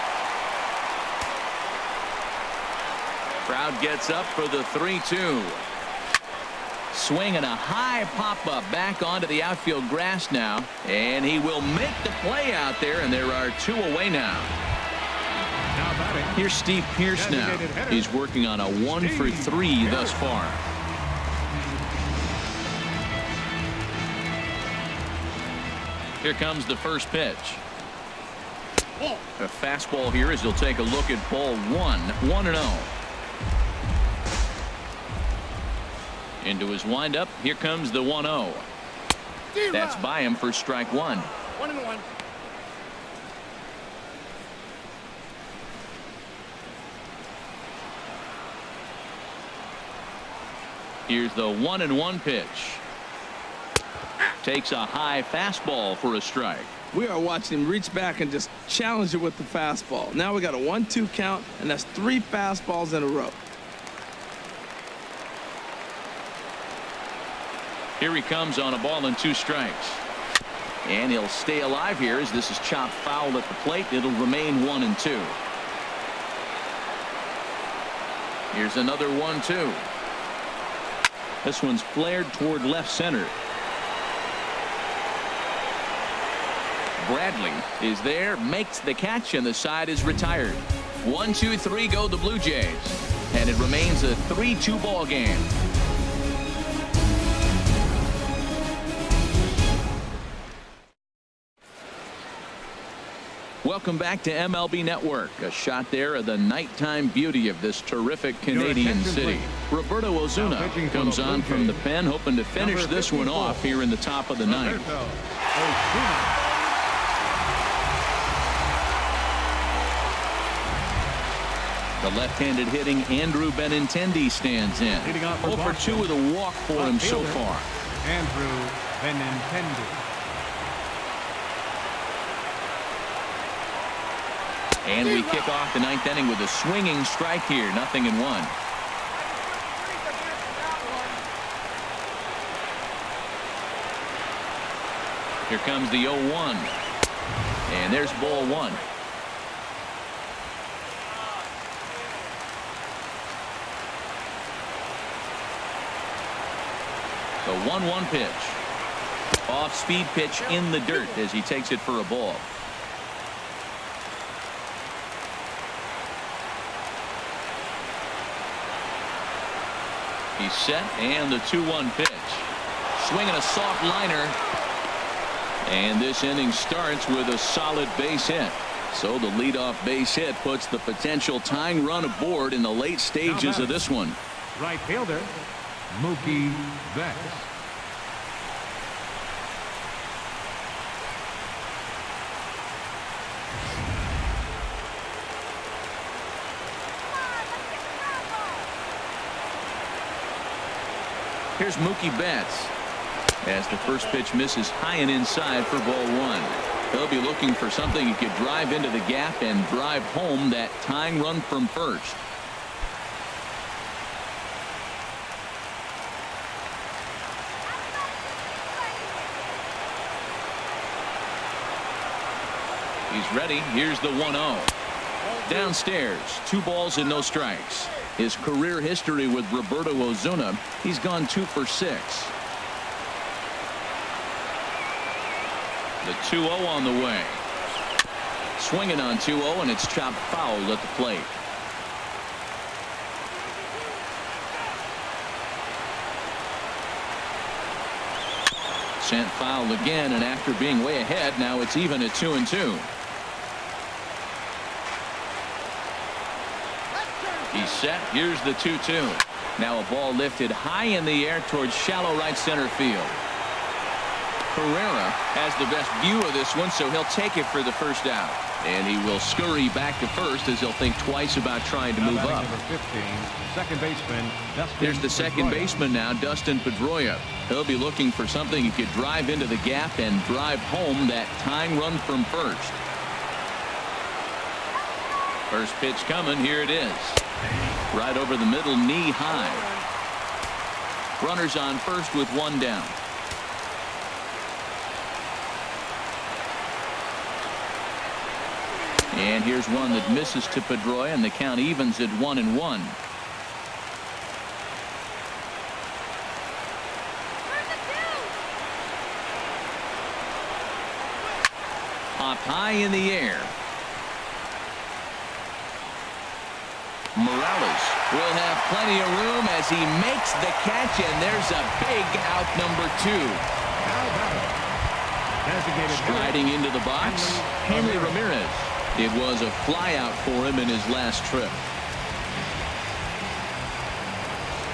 Crowd gets up for the 3-2. Swing and a high pop-up back onto the outfield grass now, and he will make the play out there, and there are 2 away now. Here's Steve Pearce now. He's working on a 1-for-3 thus far. Here comes the first pitch. A fastball here as he'll take a look at ball 1. 1-0. Into his windup. Here comes the 1-0. That's by him for strike 1. 1-1. Here's the 1-1 pitch. Takes a high fastball for a strike. We are watching him reach back and just challenge it with the fastball. Now we got a 1-2 count, and that's 3 fastballs in a row. Here he comes on a ball and 2 strikes. And he'll stay alive here as this is chopped foul at the plate. It'll remain 1-2. Here's another 1-2. This one's flared toward left center. Bradley is there, makes the catch, and the side is retired. 1-2-3 go the Blue Jays. And it remains a 3-2 ball game. Welcome back to MLB Network. A shot there of the nighttime beauty of this terrific Canadian city. Roberto Ozuna comes on from the pen, hoping to finish this one off here in the top of the 9th. The left-handed hitting Andrew Benintendi stands in. 0 for 2 with a walk for him so far. Andrew Benintendi. And we kick off the 9th inning with a swinging strike here. 0-1. Here comes the 0-1. And there's ball 1. The 1-1 pitch. off-speed pitch in the dirt as he takes it for a ball. He's set, and the 2-1 pitch. Swinging a soft liner. And this inning starts with a solid base hit. So the leadoff base hit puts the potential tying run aboard in the late stages of this one. Right fielder, Mookie Betts. Here's Mookie Betts as the first pitch misses high and inside for ball one. He'll be looking for something he could drive into the gap and drive home that tying run from first. He's ready. Here's the 1-0. Downstairs, 2 balls and no strikes. His career history with Roberto Osuna, he's gone 2 for 6. The 2-0 on the way. Swinging on 2-0, and it's chopped foul at the plate. Sent foul again, and after being way ahead, now it's even at 2-2. He's set. Here's the 2-2. Now a ball lifted high in the air towards shallow right center field. Herrera has the best view of this one, so he'll take it for the first out. And he will scurry back to first as he'll think twice about trying to move up. Number 15, second baseman, Dustin Here's the second Pedroia. baseman now, Dustin Pedroia. He'll be looking for something he could drive into the gap and drive home that tying run from first. First pitch coming. Here it is. Right over the middle, knee high. Runners on first with 1 down. And here's one that misses to Pedroia, and the count evens at 1-1. Popped high in the air. Morales will have plenty of room as he makes the catch, and there's a big out number 2. Striding into the box, Hanley Ramirez. It was a fly out for him in his last trip.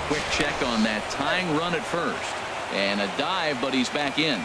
Quick check on that tying run at first, and a dive, but he's back in.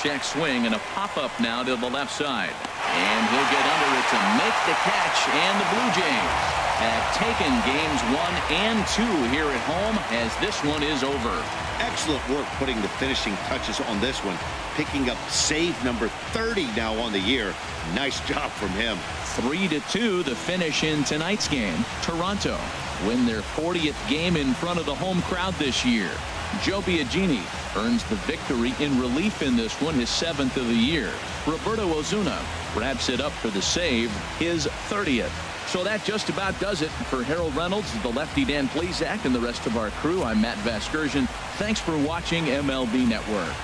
Check swing and a pop-up now to the left side. And he'll get under it to make the catch, and the Blue Jays have taken games 1 and 2 here at home as this one is over. Excellent work putting the finishing touches on this one. Picking up save number 30 now on the year. Nice job from him. 3-2 the finish in tonight's game. Toronto win their 40th game in front of the home crowd this year. Joe Biagini earns the victory in relief in this one, his 7th of the year. Roberto Osuna wraps it up for the save, his 30th. So that just about does it. For Harold Reynolds, the lefty Dan Plesac, and the rest of our crew, I'm Matt Vasgersian. Thanks for watching MLB Network.